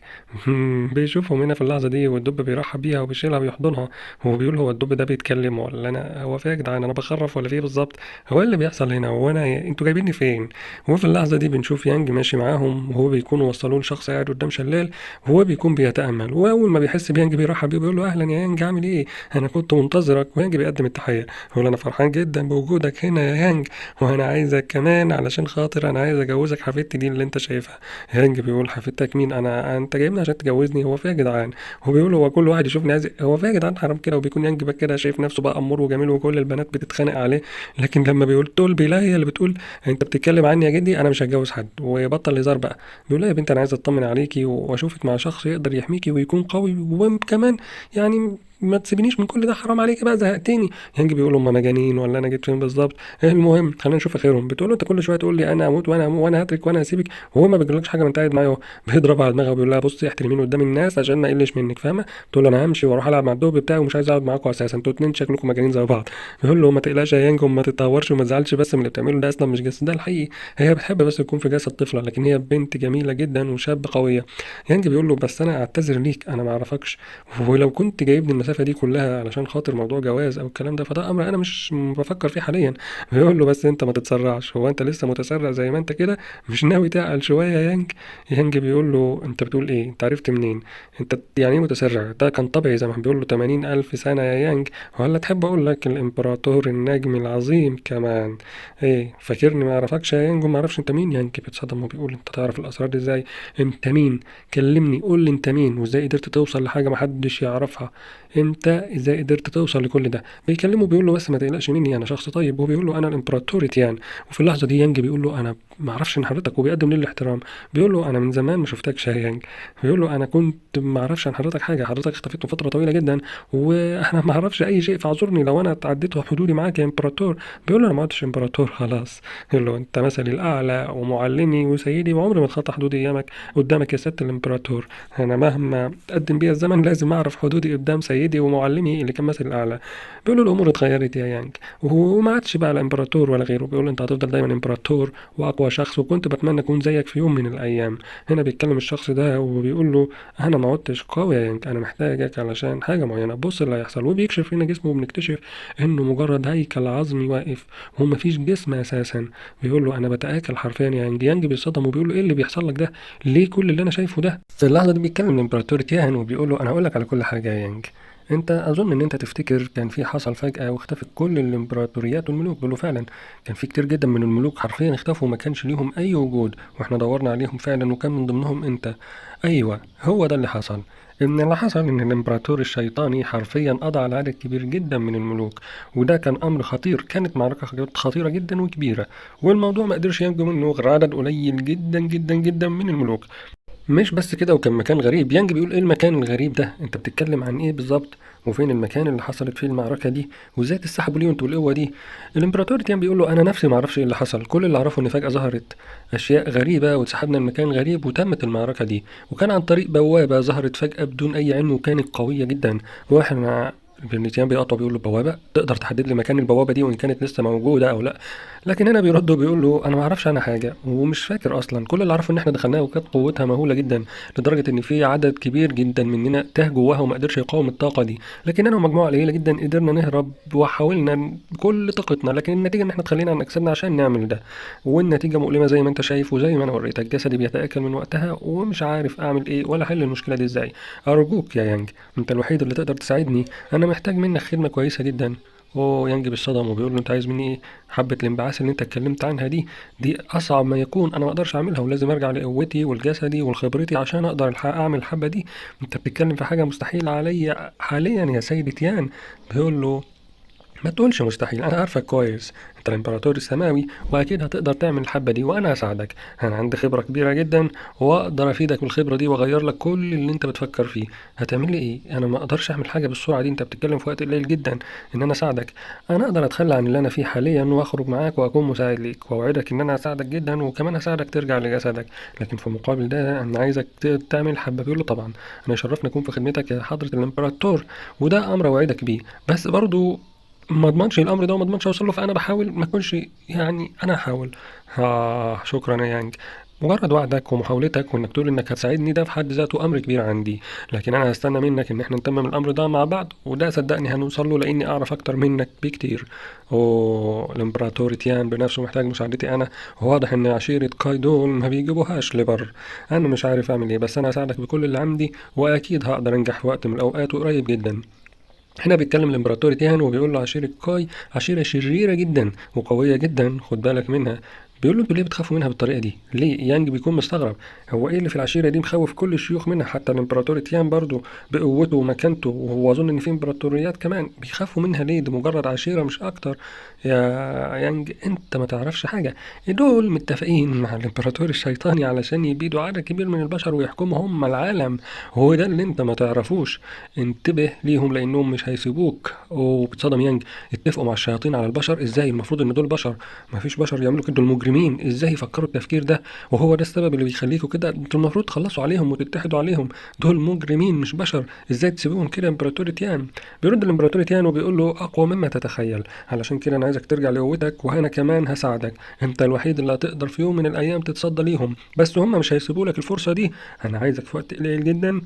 بيشوفهم هنا في اللحظه دي والدب بيرحب بيها وبيشيلها ويحضنها. هو بيقول هو الدب ده بيتكلم ولا انا هو في يا جدعان انا بخرف ولا في ايه بالظبط؟ هو إيه اللي بيحصل هنا؟ هو انا انتوا جايبيني فين؟ وفي اللحظه دي بنشوف يانج ماشي معاهم وهو بيكون وصلوه لشخص قاعد قدام شلال وهو بيكون بيتامل، واول ما بيحس بيانج بيرحب بيه بيقول له اهلا يا يانج عامل ايه؟ انا كنت منتظرك. ويانج بيقدم التحيه، يقول انا فرحان جدا بوجودك هنا يا يانج، وانا عايزك كمان علشان خاطر انا عايز اجوزك حفيدتي دي اللي انت شايفها. يانج بيقول حفيدتك مين؟ انا انت جايبني عشان تجوزني؟ هو في يا جدعان؟ هو بيقول هو كل واحد يشوفني عايز هو في يا جدعان حرام كده؟ وبيكون يانج بقى كده شايف نفسه بقى امور وجميل وكل البنات بتتخانق عليه، لكن لما بيقول تقول بيلاقي هي اللي بتقول انت بتتكلم عني يا جدي، انا مش هتجوز حد. ويبطل هزار بقى، بيقول لها يا بنت انا عايز اطمن عليكي واشوفك مع شخص يقدر يحميكي ويكون قوي وكمان يعني ما تسيبنيش من كل ده، حرام عليكي بقى زهقتني. يانج بيقول هم مجانين ولا انا جيت فين بالظبط؟ المهم خلينا نشوف اخرهم. بتقول له انت كل شويه تقول لي انا اموت وانا اموت وانا هترك وانا هسيبك، وهو ما بيقولكش حاجه، ما انت قاعد معايا اهو. بيضربها على دماغها وبيقول لها بصي احترميني قدام الناس عشان ما يقلش منك، فاهمه؟ تقول له انا همشي واروح العب مع الدوب بتاعي ومش عايز اقعد معاكم اساسا، انتوا اتنين شكلكم مجانين زي بعض. بيقول له ما تقلقش يا يانج وما تتهورش وما تزعلش بس من اللي بتعمله، ده اصلا مش جسد، ده الحقيقي. هي بتحب بس تكون في جسد طفله، لكن هي بنت جميله جدا وشاب قويه. يانج بيقول له بس انا اعتذر ليك انا ما اعرفكش، ولو كنت جايبني المسافه دي كلها علشان خاطر موضوع جواز او الكلام ده فده امر انا مش بفكر فيه حاليا. بيقول له بس انت ما تتسرعش، هو انت لسه متسرع زي ما انت كده؟ مش ناوي تعقل شويه يا يانج؟ يانج بيقول له انت بتقول ايه؟ انت عرفت منين؟ انت يعني ايه متسرع؟ ده كان طبيعي زي ما بيقول له 80 الف سنه يا يانج، ولا تحب اقول لك الامبراطور النجم العظيم كمان؟ ايه فاكرني ما اعرفكش يا يانج وما اعرفش انت مين؟ يانج بيتصدم وبيقول انت تعرف الاسرار دي ازاي؟ انت مين؟ كلمني قول لي انت مين وازاي قدرت توصل لحاجه ما حدش يعرفها؟ انت ازاي قدرت توصل لكل ده؟ بيكلمه بيقول له بس ما تقلقش مني انا شخص طيب، وهو بيقول له انا الامبراطور تيان. وفي اللحظه دي يانج بيقول له انا ما اعرفش ان حضرتك، وبيقدم ليه الاحترام. بيقول له انا من زمان ما شفتكش يا يانج. بيقول له انا كنت ما اعرفش عن حضرتك حاجه، حضرتك اختفيت من فتره طويله جدا وانا ما اعرفش اي شيء، فاعذرني لو انا تعديت حدودي معاك يا امبراطور. بيقول له انا ما عدتش امبراطور خلاص. يقول له انت مثلي الاعلى ومعلمي وسيدي، وعمري ما اتخطى حدودي ايامك قدامك يا سياده الامبراطور. انا مهما تقدم بيا الزمن لازم اعرف حدودي قدام سيدي ومعلمي اللي كان مثلي الاعلى. بيقول له الامور اتغيرت يا يانج، وما عادش بقى لا امبراطور ولا غيره. بيقول له انت هتفضل دايما امبراطور واقوى شخص، وكنت بتمنى اكون زيك في يوم من الايام. هنا بيتكلم الشخص ده وبيقول له انا ما عدتش قوي يا يانج، انا محتاجك علشان حاجه معينه. بص اللي هيحصل، وبيكشف لنا جسمه وبنكتشف انه مجرد هيكل عظمي واقف ومفيش جسم اساسا. بيقول له انا بتاكل حرفيا يا يانج. يانج بيصدم وبيقول له ايه اللي بيحصل لك ده؟ ليه كل اللي انا شايفه ده؟ في اللحظه دي بيتكلم الامبراطور تيان وبيقول له انا هقول لك على كل حاجه يا يانج. انت اظن ان انت تفتكر كان في حصل فجأة واختفت كل الامبراطوريات والملوك. بيقولوا فعلا كان في كتير جدا من الملوك حرفيا اختفوا وما كانش ليهم اي وجود، واحنا دورنا عليهم فعلا وكان من ضمنهم انت. ايوه هو ده اللي حصل. ان اللي حصل ان الامبراطور الشيطاني حرفيا قضى على عدد كبير جدا من الملوك، وده كان امر خطير، كانت معركة خطيرة جدا وكبيرة، والموضوع ما قدرش ينجو منه غير عدد قليل جدا جدا جدا من الملوك. مش بس كده، وكان مكان غريب. يانج بيقول ايه المكان الغريب ده؟ انت بتتكلم عن ايه بالظبط؟ وفين المكان اللي حصلت فيه المعركة دي؟ وازاي تسحبوا ليه وانتوا القوة دي؟ الامبراطور تيان بيقول له انا نفسي ما اعرفش ايه اللي حصل، كل اللي اعرفه ان فجأة ظهرت اشياء غريبة واتسحبنا لمكان غريب وتمت المعركة دي، وكان عن طريق بوابة ظهرت فجأة بدون اي علم وكانت قوية جدا. واحنا ابن تيان بيقطع بيقول له بوابة، تقدر تحدد لي مكان البوابة دي وإن كانت لسه موجودة أو لأ؟ لكن هنا بيرد وبيقول له أنا ما أعرفش عنها حاجة ومش فاكر أصلا، كل اللي أعرفه إن إحنا دخلناها وكانت قوتها مهولة جدا لدرجة إن في عدد كبير جدا مننا تاه جواها وما قدرش يقاوم الطاقة دي، لكن أنا ومجموعة قليلة جدا قدرنا نهرب وحاولنا بكل طاقتنا، لكن النتيجة إن إحنا اتخلينا عن أجسادنا عشان نعمل ده، والنتيجة مؤلمة زي ما أنت شايف وزي ما أنا وريتك. جسدي بيتآكل من وقتها ومش عارف أعمل إيه ولا أحل المشكلة دي إزاي. أرجوك يا يانج، أنت الوحيد اللي تقدر تساعدني، أنا محتاج منك خدمة كويسة جدا. يانج بالصدم وبيقول له انت عايز مني ايه؟ حبة الانبعاث اللي انت اتكلمت عنها دي اصعب ما يكون، انا ما اقدرش اعملها ولازم ارجع لقوتي والجسدي والخبرتي عشان اقدر اعمل الحبة دي. انت بتتكلم في حاجة مستحيلة عليا حاليا يا سيدي تيان. بيقول له ما تقولش مستحيل، انا عارفك كويس، انت الامبراطور السماوي واكيد هتقدر تعمل الحبة دي وانا هساعدك. انا عندي خبرة كبيرة جدا واقدر افيدك بالخبرة دي واغير لك كل اللي انت بتفكر فيه. هتعمل لي ايه؟ انا ما اقدرش اعمل حاجة بالسرعة دي، انت بتتكلم في وقت قليل جدا ان انا اساعدك. انا اقدر اتخلى عن اللي انا فيه حاليا واخرج معاك واكون مساعد ليك، واوعدك ان انا هساعدك جدا وكمان هساعدك ترجع لجسدك، لكن في مقابل ده انا عايزك تعمل حبة. بيقول له طبعا انا يشرفني اكون في خدمتك يا حضرة الامبراطور، وده امر اوعدك بيه، بس برضو ما اضمنش الامر ده وما اضمنش اوصل له، فانا بحاول ما اكونش يعني انا هحاول. شكرا يا يانج، مجرد وعدك ومحاولتك وانك تقول انك هتساعدني ده في حد ذاته امر كبير عندي، لكن انا هستنى منك ان احنا نتمم الامر ده مع بعض، وده صدقني هنوصل له لاني اعرف اكتر منك بكتير. الامبراطور تيان بنفسه محتاج مساعدتي انا، وواضح ان عشيرة كاي دول ما بيجيبوهاش لبر. انا مش عارف اعمل ايه، بس انا هساعدك بكل اللي عندي واكيد هقدر انجح في وقت من الاوقات وقريب جدا. هنا بيتكلم الامبراطور تيهان وبيقول له عشيرة كاي عشيرة شريرة جدا وقوية جدا، خد بالك منها. بيقول له انتوا ليه بتخافوا منها بالطريقة دي؟ ليه؟ يانج بيكون مستغرب، هو ايه اللي في العشيرة دي مخوف كل الشيوخ منها؟ حتى الامبراطور تيان برضه بقوته ومكانته، وهو اظن ان في امبراطوريات كمان بيخافوا منها ليه؟ دي مجرد عشيرة مش اكتر. يا يانج انت ما تعرفش حاجة، دول متفقين مع الامبراطور الشيطاني علشان يبيدوا عدد كبير من البشر ويحكموا هم العالم، هو ده اللي انت ما تعرفوش. انتبه ليهم لانهم مش هيسيبوك. وبتصدم يانج، اتفقوا مع الشياطين على البشر ازاي؟ المفروض ان دول بشر، ما فيش بشر يعملوا كده، دول مجرمين، ازاي يفكروا التفكير ده؟ وهو ده السبب اللي بيخليكوا كده، انتوا المفروض تخلصوا عليهم وتتحدوا عليهم، دول مجرمين مش بشر، ازاي تسيبوهم كده يا امبراطور تيان؟ بيرد الامبراطور تيان وبيقول له اقوى مما تتخيل، علشان كده انا عايزك ترجع لقوتك وانا كمان هساعدك، انت الوحيد اللي هتقدر في يوم من الايام تتصدى ليهم، بس هم مش هيسيبوا لك الفرصة دي. انا عايزك في وقت قليل جدا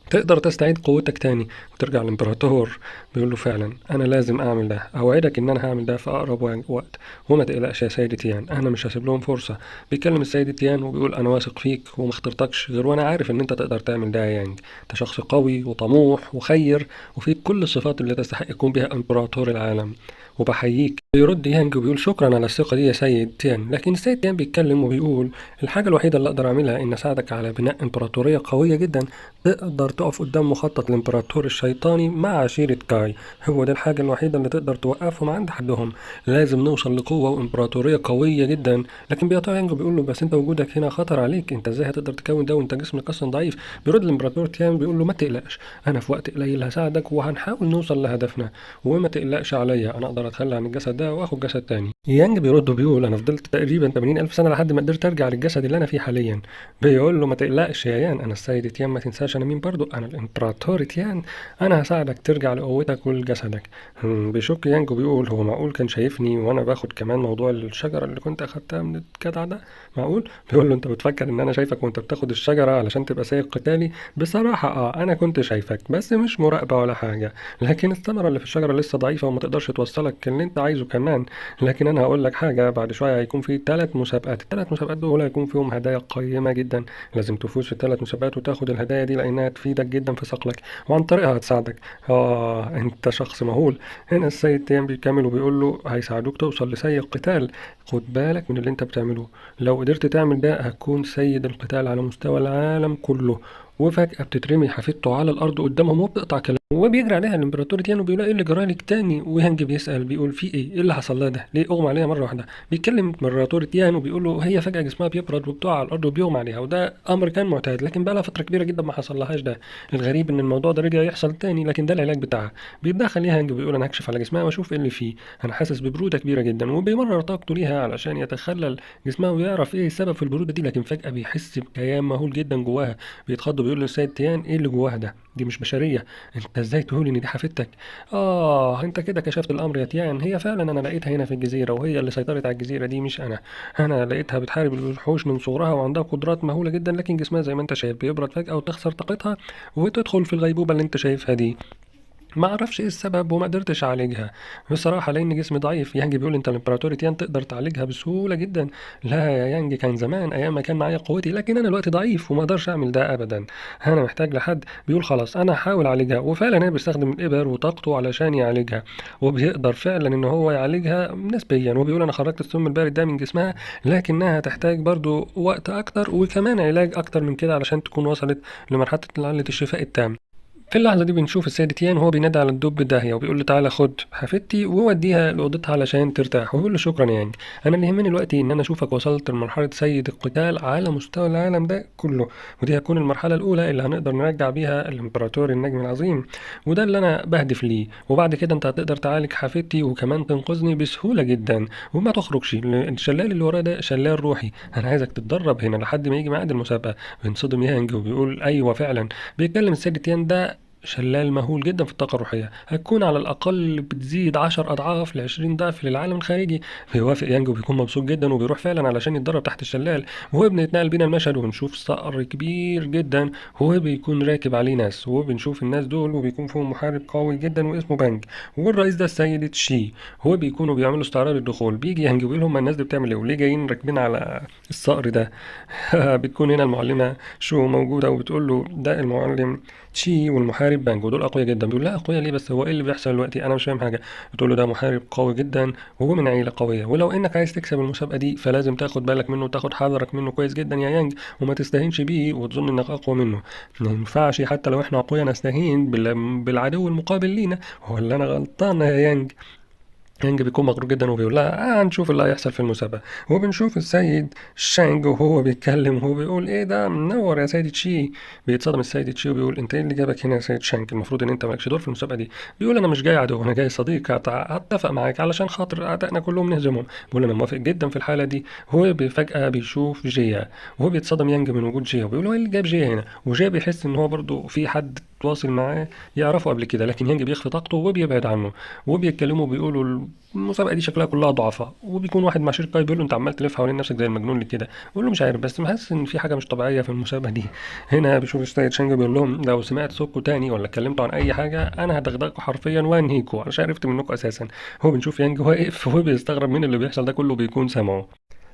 تقدر تستعيد قوتك تاني وترجع الامبراطور. بيقول له فعلا انا لازم اعمل ده، اوعدك ان انا هعمل ده في اقرب وقت، وما تقلقش يا سيدي تيان، انا مش هسيب لهم فرصه. بيكلم السيد تيان وبيقول انا واثق فيك وما اخترتكش غير وانا عارف ان انت تقدر تعمل ده يا يانج، انت شخص قوي وطموح وخير وفيك كل الصفات اللي تستحق يكون بها امبراطور العالم، وبحييك. بيرد يانج وبيقول شكرا على الثقة دي يا سيد تيان، لكن السيد تيان بيتكلم وبيقول الحاجة الوحيدة اللي أقدر أعملها إن أساعدك على بناء إمبراطورية قوية جدا تقدر تقف قدام مخطط الإمبراطور الشيطاني مع عشيرة كاي. هو ده الحاجة الوحيدة اللي تقدر توقفهم عند حدهم. لازم نوصل لقوة وإمبراطورية قوية جدا. لكن بيقطع يانجو بيقول له بس أنت وجودك هنا خطر عليك، أنت إزاي هتقدر تكون ده وأنت جسمك أصلا ضعيف؟ بيرد الإمبراطور تيان بيقول له ما تقلقش، أنا في وقت قليل هساعدك وهنحاول نوصل لهدفنا، وما تقلقش عليا، أنا أقدر أتخلى عن الجسد ده وآخد جسد تاني. يانج بيرد وبيقول أنا فضلت تقريبا 80 ألف سنة لحد ما قدرت أرجع للجسد اللي أنا فيه حاليا. بيقول له ما تقلقش يا يان، أنا السيد تيان، ما تنساش أنا مين برضو، أنا الإمبراطور تيان، أنا هساعدك ترجع لقوتك ولجسدك. بيشك يانج وبيقول هو معقول كان شايفني وأنا باخد كمان موضوع الشجرة اللي كنت أخدتها من الجدع ده؟ معقول؟ بيقول له أنت بتفكر إن أنا شايفك وأنت بتاخد الشجرة علشان تبقى سيد قتالي؟ بصراحة أنا كنت شايفك بس مش مراقبة ولا حاجة، لكن الثمرة اللي في الشجرة لسه ضعيفة وما تقدرش توصلك اللي أنت عايزه كمان. لكن أنا هقول لك حاجة، بعد شوية هيكون في 3 مسابقات، ال3 مسابقات دول هيكون فيهم هدايا قيمة جدا، لازم تفوز في ال3 مسابقات وتاخد الهدايا دي لأنها تفيدك جدا في صقلك وعن طريقها هتساعدك. أنت شخص مهول. هنا السيد تيان بيكمل وبيقول له هيساعدوك توصل لسيد القتال، خد بالك من اللي أنت بتعمله، لو قدرت تعمل ده هتكون سيد القتال على مستوى العالم كله. وفجأة بتترمي حفيدته على الأرض قدامهم وبتقطع كلامه وبيجري عليها الإمبراطور تيانو بيقول ايه اللي جرالك تاني، ويانج بيسأل بيقول في ايه اللي حصل لها ده، ليه اغمى عليها مرة واحدة؟ بيتكلم الإمبراطور تيانو بيقول له هي فجأة جسمها بيبرد وبتقع على الأرض وبيغمى عليها، وده أمر كان معتاد لكن بقى لها فترة كبيرة جدا ما حصل لهاش ده. الغريب إن الموضوع ده رجع يحصل تاني، لكن ده العلاج بتاعها. بيتدخل يانج بيقول أنا هكشف على جسمها وأشوف ايه اللي فيه، أنا حاسس ببرودة كبيرة جدا، وبيمرر طاقته ليها علشان يتخلل جسمها ويعرف ايه السبب في البرودة دي، لكن فجأة بيحس بكيان مهول جدا جواها. بيتخض وبيقول للسيد تيان ايه اللي جواها ده، دي مش بشرية، انت ازاي تقول ان دي حفيدتك؟ انت كده كشفت الامر يا تيان، هي فعلا انا لقيتها هنا في الجزيرة وهي اللي سيطرت على الجزيرة دي مش انا لقيتها بتحارب الوحوش من صغرها وعندها قدرات مهولة جدا، لكن جسمها زي ما انت شايف بيبرد فجأة وتخسر طاقتها وتدخل في الغيبوبة اللي انت شايفها دي. ما اعرفش ايه السبب وما قدرتش اعالجها بصراحه لان جسمي ضعيف. يانج بيقول انت الامبراطور تيان تقدر تعالجها بسهوله جدا. لا يا يانج، كان زمان ايام ما كان معايا قوتي، لكن انا دلوقتي ضعيف وما اقدرش اعمل ده ابدا، انا محتاج لحد. بيقول خلاص انا هحاول اعالجها، وفعلا انا بيستخدم الابر وطاقته علشان يعالجها، وبيقدر فعلا ان هو يعالجها نسبيا، وبيقول انا خرجت السم البارد ده من جسمها، لكنها هتحتاج برضو وقت اكتر وكمان علاج اكتر من كده علشان تكون وصلت لمرحله الشفاء التام. في اللحظة دي بنشوف السيد تيان وهو بينادي على الدب داهية وبيقول له تعالى خد حفيدتي ووديها لأوضتها علشان ترتاح، وبيقول له شكرا يا يانج، أنا اللي يهمني دلوقتي إن أنا أشوفك وصلت لمرحلة سيد القتال على مستوى العالم ده كله، ودي هتكون المرحلة الأولى اللي هنقدر نرجع بيها الإمبراطور النجم العظيم، وده اللي أنا بهدف ليه، وبعد كده أنت هتقدر تعالج حفيدتي وكمان تنقذني بسهولة جدا وما تخرجش. الشلال اللي وراه ده شلال روحي، أنا عايزك تتدرب هنا لحد ما يجي ميعاد المسابقة. بينصدم يانج وبيقول أيوه فعلا. بيتكلم السيد تيان ده شلال مهول جدا في الطاقة الروحية، هتكون على الأقل بتزيد 10 أضعاف ل20 ضعف للعالم الخارجي. بيوافق يانجو وبيكون مبسوط جدا وبيروح فعلا علشان يتدرب تحت الشلال، وهو بنتنقل بينا المشهد وبنشوف صقر كبير جدا وهو بيكون راكب عليه ناس، وبنشوف الناس دول وبيكون فيهم محارب قوي جدا واسمه بانج، والرئيس ده السيد تشي، هو بيكونوا بيعملوا استعراض الدخول. بيجي يانجو بيقول لهم الناس دي بتعمل ايه وليه جايين راكبين على الصقر ده؟ بتكون هنا المعلمة شو موجودة وبتقول له ده المعلم تشي والمحارب بانجو دول اقوياء جدا. بيقول لا اقوياء ليه بس، هو ايه اللي بيحصل دلوقتي انا مش فاهم حاجه. بتقول له ده محارب قوي جدا وهو من عيله قويه، ولو انك عايز تكسب المسابقه دي فلازم تاخد بالك منه وتاخد حذرك منه كويس جدا يا يانج، وما تستهينش بيه وتظن انك اقوى منه. ما ينفعش حتى لو احنا اقوياء نستهين بالعدو المقابل لينا. هو اللي انا غلطان يا يانج؟ يانج بيكون مغرور جدا وبيقول لها هنشوف اللي هيحصل في المسابقة. وبنشوف السيد شانج وهو بيتكلم وهو بيقول ايه ده منور يا سيد تشي. بيتصدم السيد تشي وبيقول انت ايه اللي جابك هنا يا سيد شانج، المفروض ان انت مالكش دور في المسابقة دي. بيقول انا مش جاي عدو، انا جاي صديق، هتفق معاك علشان خاطر اعدائنا كلهم نهزمهم. بيقول انا موافق جدا في الحالة دي. هو فجأة بيشوف جيا وهو بيتصدم يانج من وجود جيا، وبيقول له ايه اللي جاب جيا هنا، وجيا بيحس ان هو برضه في حد تواصل معاه يعرفه قبل كده، لكن يانج بيخفي طاقته وبيبعد عنه، وبيتكلموا بيقولوا المسابقه دي شكلها كلها ضعفاء. وبيكون واحد مع شركه بيقول له انت عمال تلف حوالين نفسك زي المجنون اللي كده. بيقول له مش عارف بس حاسس ان في حاجه مش طبيعيه في المسابقه دي. هنا بيشوف السيد شانج بيقول لهم لو سمعت صوتكم تاني ولا اتكلمتوا عن اي حاجه انا هدغدغكم حرفيا وانهيكم علشان عرفت منكم اساسا. هو بنشوف يانج واقف وهو بيستغرب من اللي بيحصل ده كله بيكون سامعه.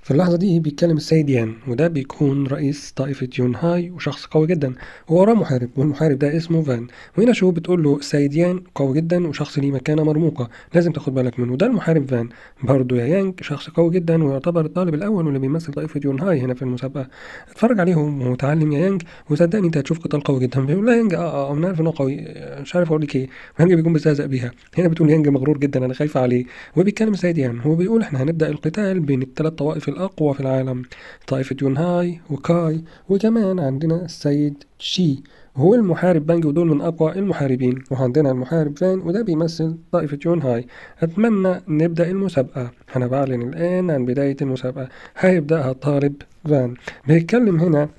في اللحظة دي بيتكلم السيد يان، وده بيكون رئيس طائفة يون هاي وشخص قوي جدا، ووراه محارب، والمحارب ده اسمه فان. وهنا شو بتقول له السيد يان قوي جدا وشخص ليه مكانة مرموقة، لازم تاخد بالك منه. ده المحارب فان. برضه يا يانج شخص قوي جدا ويعتبر الطالب الأول واللي بيمثل طائفة يون هاي هنا في المسابقة. اتفرج عليهم وتعلم يا يانج، وصدقني انت هتشوف قتال قوي جدا. بيقول لا يانج انا عارف انه قوي، مش عارف اقول لك ايه. يانج بيكون بيستهزأ بيها. هنا بتقول يانج مغرور جدا، انا خايفة عليه. وبيتكلم السيد يان، هو بيقول احنا هنبدأ القتال بين الثلاث طوائف الأقوى في العالم، طائفة يون هاي وكاي، وكمان عندنا السيد شي هو المحارب بانج، ودول من أقوى المحاربين. وعندنا المحارب فان وده بيمثل طائفة يون هاي. أتمنى نبدأ المسابقة. أنا بعلن الآن عن بداية المسابقة. هيبدأها الطالب فان. بيتكلم هنا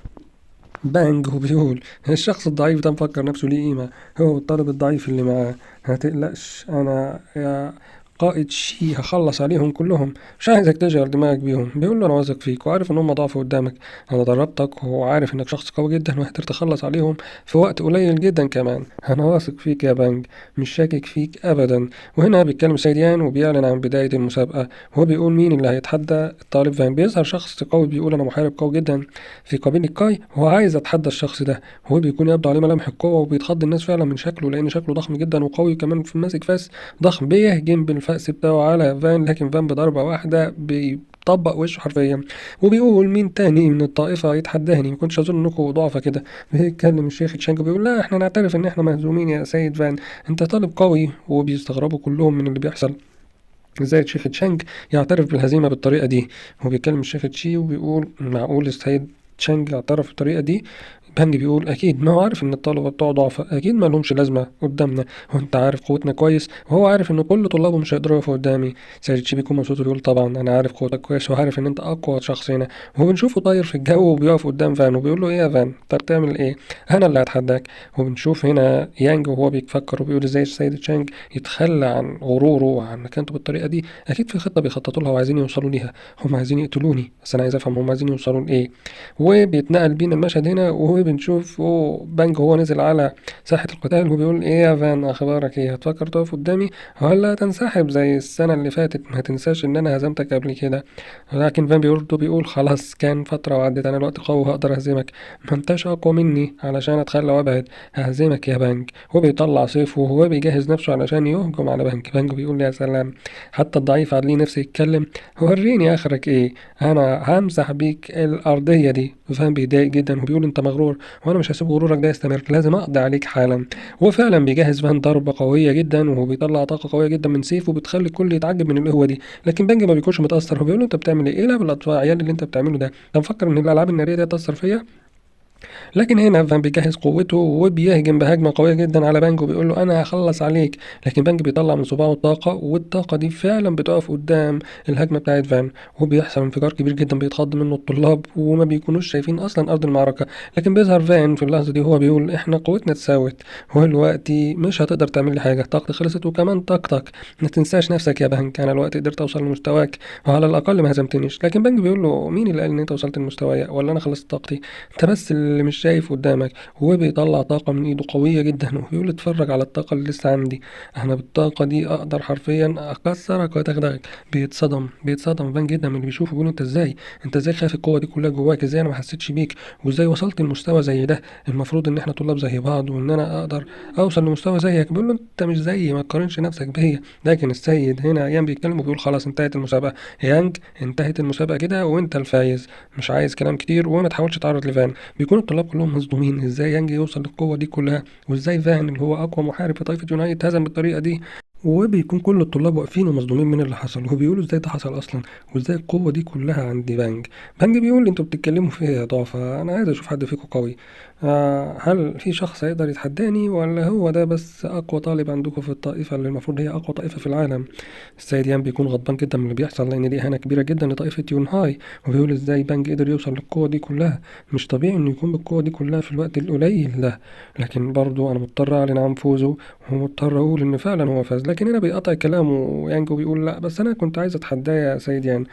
بانج وبيقول الشخص الضعيف ده مفكر نفسه ليه قيمة، هو الطالب الضعيف اللي معاه. هتقلقش، أنا يا قائد شي هخلص عليهم كلهم، مش عايزك تشغل دماغك بيهم. بيقول له أنا واثق فيك وعارف إن هم ضعف قدامك، أنا دربتك وعارف إنك شخص قوي جدا وهتقدر تخلص عليهم في وقت قليل جدا كمان. أنا واثق فيك يا بانج، مش شاكك فيك أبدا. وهنا بيتكلم سيديان وبيعلن عن بداية المسابقة. هو بيقول مين اللي هيتحدى الطالب فان. بيظهر شخص قوي بيقول أنا محارب قوي جدا في قبيلة كاي، هو عايز اتحدى الشخص ده. هو بيكون يبدو عليه ملامح القوة وبيتخض الناس فعلا من شكله، لأن شكله ضخم جدا وقوي، كمان في ماسك فاس ضخم بيهجم بالفأس بتاعه على فان، لكن فان بضربة واحدة بيطبق وشه حرفيا. وبيقول مين تاني من الطائفة يتحداني، مكنتش أظن إنكم ضعفة كده. بيتكلم الشيخ تشانج بيقول لا احنا نعترف إن احنا مهزومين يا سيد فان، انت طالب قوي. وبيستغربوا كلهم من اللي بيحصل، ازاي الشيخ تشانج يعترف بالهزيمة بالطريقة دي. هو بيتكلم الشيخ تشي وبيقول معقول السيد تشانج اعترف بالطريقة دي. بانج بيقول اكيد، ما هو عارف ان الطلبه بتوع ضعفاء اكيد ما لهمش لازمه قدامنا، وانت عارف قوتنا كويس، وهو عارف ان كل طلابه مش هيقدروا يقفوا قدامي. سيد تشي بيكون مبسوط وبيقول طبعا انا عارف قوتك كويس وعارف ان انت اقوى شخص هنا. وهو بنشوفه طاير في الجو وبيقف قدام فان وبيقول له ايه يا فان انت بتعمل ايه، انا اللي هتحداك. وبنشوف هنا يانج وهو بيفكر وبيقول ازاي السيد تشانج يتخلى عن غروره وعن مكانته بالطريقه دي. اكيد في خطه بيخططوا لها وعايزين يوصلوا ليها. هم عايزين يقتلوني، بس انا عايز افهم هم عايزين يوصلوا لايه. وبيتنقل بينا المشهد هنا وهو بنشوف بانج وهو نزل على ساحة القتال وبيقول ايه يا فان اخبارك ايه، هتفكر تقف قدامي ولا تنسحب زي السنة اللي فاتت، ما تنساش ان انا هزمتك قبل كده. لكن فان بيقول خلاص كان فترة وعدت، انا الوقت قوي هقدر اهزمك، ما انتش اقوى مني علشان اتخلى وابعد، ههزمك يا بانج. وبيطلع سيفه وهو بيجهز نفسه علشان يهجم على بانج. بانج بيقول يا سلام، حتى الضعيف عليه نفسه يتكلم، وريني اخرك ايه، انا همسح بيك الارضيه دي. فاهم بيضايق جدا وبيقول انت مغرور وانا مش هسيب غرورك ده يستمر، لازم اقضي عليك حالا. وفعلا بيجهز فان ضربه قويه جدا وهو بيطلع طاقه قويه جدا من سيفه بتخلي الكل يتعجب من القوه دي. لكن بنج ما بيكونش متاثر، هو بيقول له انت بتعمل ايه، ايه لعب الاطفال عيال اللي انت بتعمله ده، انت مفكر ان الالعاب الناريه دي هتاثر فيا. لكن هنا فان بيجهز قوته وبيهجم بهجمة قوية جدا على بانج وبيقول له أنا هخلص عليك. لكن بانج بيطلع من صباعه طاقة، والطاقة دي فعلا بتقف قدام الهجمة بتاعت فان، وبيحصل انفجار كبير جدا بيتخض منه الطلاب وما بيكونوش شايفين أصلا أرض المعركة. لكن بيظهر فان في اللحظة دي هو بيقول إحنا قوتنا اتساوت، هو دلوقتي مش هتقدر تعمل لي حاجة، طاقتي خلصت وكمان طاقتك، ما تنساش نفسك يا بانج، أنا الوقت قدرت أوصل لمستواك وعلى الأقل ما هزمتنيش. لكن بانج بيقول له مين اللي قال إن أنت وصلت لمستواي ولا أنا خلصت طاقتي، أنت بس اللي مش شايف قدامك. هو بيطلع طاقة من ايده قوية جدا وبيقول اتفرج على الطاقة اللي لسه عندي، انا بالطاقة دي اقدر حرفيا اكسرك واتغدغك. بيتصدم فان جدا من اللي بيشوفه، بيقول انت ازاي خايف القوة دي كلها جواك، ازاي انا ما حسيتش بيك، وازاي وصلت لمستوى زي ده، المفروض ان احنا طلاب زي بعض وان انا اقدر اوصل لمستوى زيك. بيقول له انت مش زيي، ما تقارنش نفسك بيا. لكن السيد هنا يان بيتكلم وبيقول خلاص انتهت المسابقة يانج، انتهت المسابقة كده وانت الفايز، مش عايز كلام كتير وما تحاولش تعرض لفان. بيكون الطلاب كلهم مصدومين ازاي يانج يوصل للقوة دي كلها، وازاي فان اللي هو اقوى محارب في طائفة يونايت هزم بالطريقة دي. وبيكون كل الطلاب واقفين ومصدومين من اللي حصل وبيقولوا ازاي ده حصل اصلا، وازاي القوة دي كلها عند بانج. بانج بيقول انتوا بتتكلموا في ايه يا ضعفة، انا عايز اشوف حد فيكم قوي. هل في شخص هيقدر يتحداني ولا هو ده بس اقوى طالب عندكم في الطائفة اللي المفروض هي اقوى طائفة في العالم. السيد يان بيكون غضبان جدا من اللي بيحصل لان دي اهانة كبيرة جدا لطائفة يون هاي، وبيقول ازاي بانج قدر يوصل للقوة دي كلها، مش طبيعي انه يكون بالقوة دي كلها في الوقت القليل ده. لكن برضو انا مضطر اعلن عن فوزه ومضطر اقول ان فعلا هو فاز. لكن هنا بيقطع كلامه يانجو بيقول لا بس انا كنت عايز اتحداه يا سيد يان،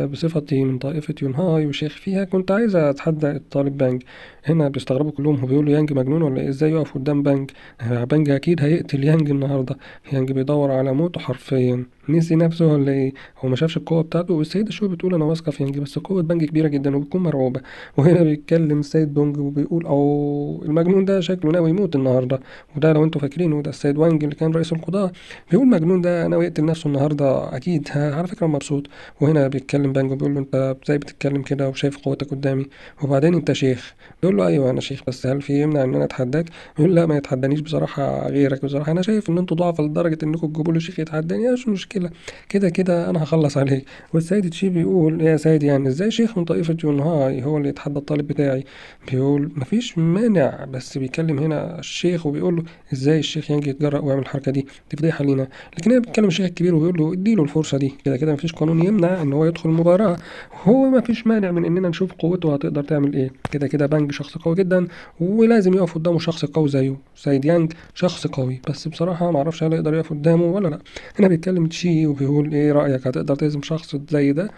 بصفتي من طائفة يون هاي وشيخ فيها كنت عايز اتحدى الطالب بانج. هنا بيستغربوا كلهم، هو بيقولوا يانج مجنون ولا إيه؟ ازاي يقف قدام بانج، بانج اكيد هيقتل يانج النهارده. يانج بيدور على موته حرفيا نسي نفسه ولا ايه؟ هو ما شافش القوة بتاعته، والسيدة شو بتقول انا واثقة في يانج، بس قوة بانج كبيرة جدا وبتكون مرعوبة. وهنا بيتكلم السيد دونج وبيقول او المجنون ده شكله ناوي يموت النهاردة. وده لو انتوا فاكرينه ده السيد وانج اللي كان رئيس القضاة. بيقول المجنون ده ناوي يقتل نفسه النهاردة اكيد، على فكرة مبسوط. وهنا بيتكلم بانج وبيقول له انت ازاي بتتكلم كده وشايف قوتك قدامي؟ وبعدين انت شيخ. بيقول له ايوه انا شيخ، بس هل في يمنع ان انا اتحداك؟ يقول لا ما يتحدانيش بصراحة غيرك، بصراحة انا شايف ان انتوا ضعفة لدرجة انكم تجيبوا له شيخ يتحداني، مش مشكلة، كده كده انا هخلص عليه. والسيد تشي بيقول يا سيد يعني ازاي شيخ من طائفة يونهاي هو اللي يتحدى الطالب بتاعي؟ بيقول مفيش مانع، بس بيكلم هنا الشيخ وبيقول له ازاي الشيخ ينجي يتجرأ ويعمل الحركة دي فضيحة لينا. لكن هنا بيتكلم الشيخ الكبير وبيقول له اديله الفرصة دي، كده كده مفيش قانون يمنع ان هو يدخل المباراة. هو مفيش مانع من اننا نشوف قوته هتقدر تعمل ايه، كده كده بانج شخص قوي جدا ولازم يقف قدامه شخص قوي زيه. سيد يانج شخص قوي، بس بصراحة معرفش هل يقدر يقف قدامه ولا لا. هنا بيتكلم تشي وبيقول ايه رأيك، هتقدر تهزم شخص زي ده؟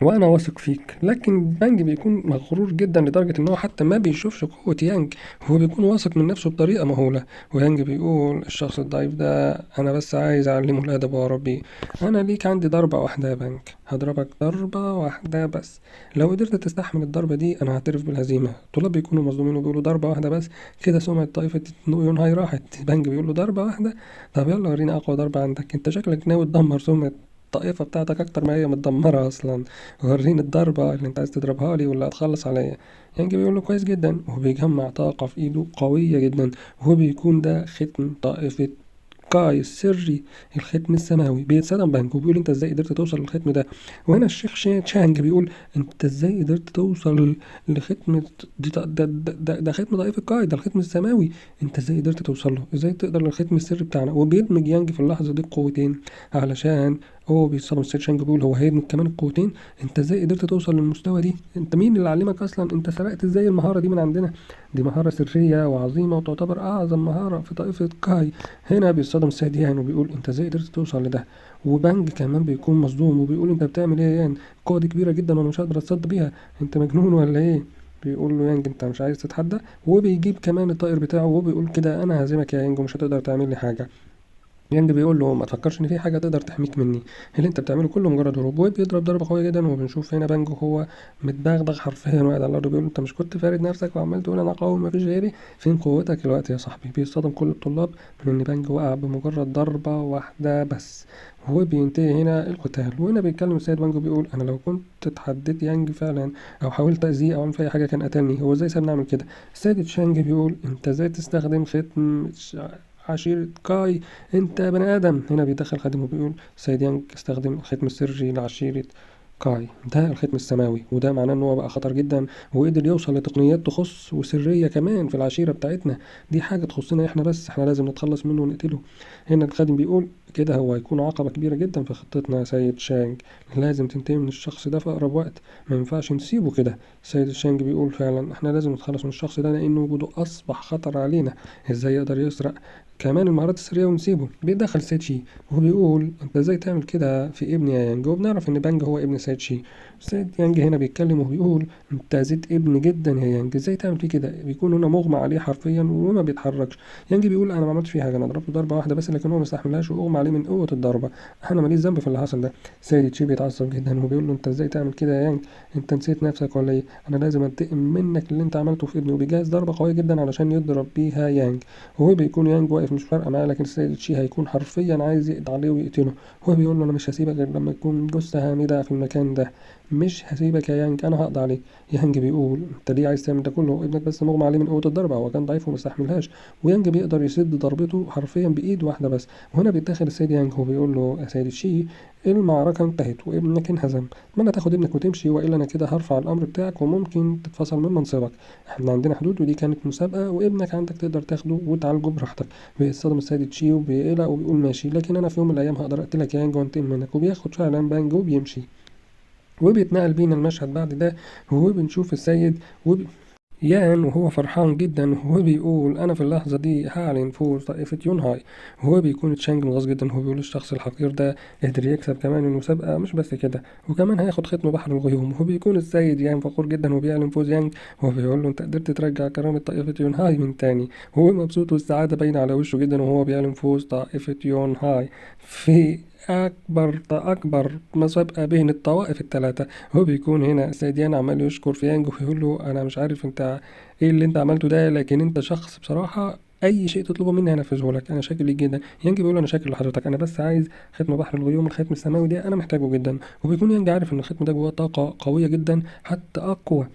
وانا واثق فيك. لكن بانج بيكون مغرور جدا لدرجة ان هو حتى ما بيشوفش قوة يانج، هو بيكون واثق من نفسه بطريقة مهولة. ويانج بيقول الشخص الضعيف ده انا بس عايز اعلمه الادب واربيه. انا ليك عندي ضربة واحدة يا بانج، هضربك ضربة واحدة بس، لو قدرت تستحمل الضربة دي انا هعترف بالهزيمة. الطلاب بيكونوا مصدومين وبيقولوا ضربة واحدة بس، كده سمعة طائفة يونهاي راحت. بانج بيقول له ضربة واحدة؟ طب يلا ورينا اقوى ضربة عندك، انت شكلك ناوي تدمر سمعة الطائفة بتاعتك أكتر ما هي متدمرة أصلا. وريني الضربة اللي أنت عايز تضربها لي ولا هتخلص عليا. يانج بيقول له كويس جدا، وهو بيجمع طاقة في إيده قوية جدا، وهو بيكون ده ختم طائفة كاي السري، الختم السماوي. بيتصدم بانج وبيقول انت ازاي قدرت توصل للختم ده؟ وهنا الشيخ تشانج بيقول انت ازاي قدرت توصل لختم ده ختم طائفة كاي، ده الختم السماوي، انت ازاي قدرت توصل له؟ ازاي تقدر للختم السري بتاعنا؟ وبيدمج يانج في اللحظة دي القوتين، علشان هو بيتصدم. السيد شانج بيقول هو هيدمج كمان القوتين؟ انت ازاي قدرت توصل للمستوى دي؟ انت مين اللي علمك اصلا؟ انت سرقت ازاي المهارة دي من عندنا؟ دي مهارة سرية وعظيمة وتعتبر أعظم مهارة في طائفة كاي. هنا بيصطدم السيد يان وبيقول انت ازاي قدرت توصل لده؟ وبانج كمان بيكون مصدوم وبيقول انت بتعمل ايه يا يان؟ القوة دي كبيرة جدا وانا مش هقدر اتصد بيها، انت مجنون ولا ايه؟ بيقول له يانج انت مش عايز تتحدى؟ وبيجيب كمان الطائر بتاعه وبيقول كده انا هزيمك يا يانج ومش هتقدر تعمل لي حاجة. يانج بيقول له ما تفكرش ان في حاجه تقدر تحميك مني، اللي انت بتعمله كله مجرد هروب. وبيضرب ضربه قويه جدا، وبنشوف هنا بانجو هو متدغدغ حرفيا وقاعد على الارض. بيقول له انت مش كنت فارد نفسك وعمال تقول انا قوي مفيش غيري؟ فين قوتك الوقت يا صاحبي؟ بيصطدم كل الطلاب من ان بانجو وقع بمجرد ضربه واحده بس. وهو بينتهي هنا القتال. وهنا بيتكلم السيد بانجو بيقول انا لو كنت اتحديت يانج فعلا او حاولت اذيه او اعمل في اي حاجه كان قتلني، هو ازاي سابني اعمل كده؟ السيد تشانج بيقول انت ازاي تستخدم ختم عشيرة كاي؟ انت يا بني ادم. هنا بيدخل خادم وبيقول سيد يانج استخدم الختم السري لعشيرة كاي، ده الختم السماوي، وده معناه ان هو بقى خطر جدا وقدر يوصل لتقنيات تخص وسرية كمان في العشيرة بتاعتنا. دي حاجة تخصنا احنا بس، احنا لازم نتخلص منه ونقتله. هنا الخادم بيقول كده هو هيكون عقبة كبيرة جدا في خطتنا يا سيد شانج، لازم تنتهي من الشخص ده في أقرب وقت، ما ينفعش نسيبه كده. سيد شانج بيقول فعلا احنا لازم نتخلص من الشخص ده لأن وجوده أصبح خطر علينا، ازاي يقدر يسرق كمان المهارات السرية ونسيبه؟ بيدخل سيتشي وهو بيقول انت ازاي تعمل كده في ابني يا يانج؟ وبنعرف ان بانج هو ابن سيتشي. سيد يانج هنا بيتكلم وبيقول انت زيت ابن جدا يا يانج، ازاي تعمل فيه كده؟ بيكون هنا مغمى عليه حرفيا وما بيتحركش. يانج بيقول انا ما عملتش فيه حاجه، انا ضربته ضربه واحده بس، لكن هو ما استحملهاش واغمى عليه من قوه الضربه، انا ماليش ذنب في اللي حصل ده. سيد تشي بيتعصب جدا وبيقول له انت ازاي تعمل كده يا يانج؟ انت نسيت نفسك ولا ايه؟ انا لازم انتقم منك اللي انت عملته في ابني. وبيجهز ضربه قويه جدا علشان يضرب بيها يانج. وهو بيكون يانج واقف مش فارقه معاه، لكن السيد تشي هيكون حرفيا عايز يقضي عليه ويقتله. هو بيقول له انا مش هسيبك غير لما يكون جثه هامده في المكان ده، مش هسيبك يا يانج، انا هقضي عليك. يانج بيقول انت ليه عايز تعمل ده كله؟ ابنك بس مغمى عليه من قوه الضربه، هو كان ضعيف وما استحملهاش، ويانج بيقدر يسد ضربته حرفيا بايد واحده بس. وهنا بيتدخل السيد يانج وبيقول له يا سيد الشي المعركة انتهت وابنك انهزم، اتمنى تاخد ابنك وتمشي والا انا كده هرفع الامر بتاعك وممكن تتفصل من منصبك. احنا عندنا حدود ودي كانت مسابقة وابنك عندك تقدر تاخده وتعالجه براحتك. بيصطدم السيد تشي وبيقلق وبيقول ماشي، لكن انا في يوم من الايام هقدر اقتلك يا يانج وانتقم منك. وبياخد فعلا بانج وبيمشي. وبيتنقل بينا المشهد بعد ده وهو بنشوف السيد يان وهو فرحان جدا وهو بيقول انا في اللحظه دي هعلن فوز طائفه يونهاي. وهو بيكون تشانج مغاظ جدا وهو بيقول الشخص الحقير ده قدر يكسب كمان المسابقه، مش بس كده وكمان هياخد ختم بحر الغيوم. وهو بيكون السيد يان فخور جدا وبيعلن فوز يانج، وهو بيقول له انت قدرت ترجع كرامه طائفه يونهاي من تاني. وهو مبسوط والسعاده باينه على وشه جدا وهو بيعلن فوز طائفه يونهاي في أكبر مسابقة بين الطوائف الثلاثة. هو بيكون هنا السيد يان عمال يشكر في يانج ويقول له أنا مش عارف أنت إيه اللي أنت عملته ده، لكن أنت شخص بصراحة أي شيء تطلبه مني هنفذه لك، أنا شاكر ليك جدا. يانج بيقول له أنا شاكر لحضرتك، أنا بس عايز ختم بحر الغيوم، الختم السماوي ده أنا محتاجه جدا. وبيكون يانج عارف إن الختم ده جواه طاقة قوية جدا، حتى أقوى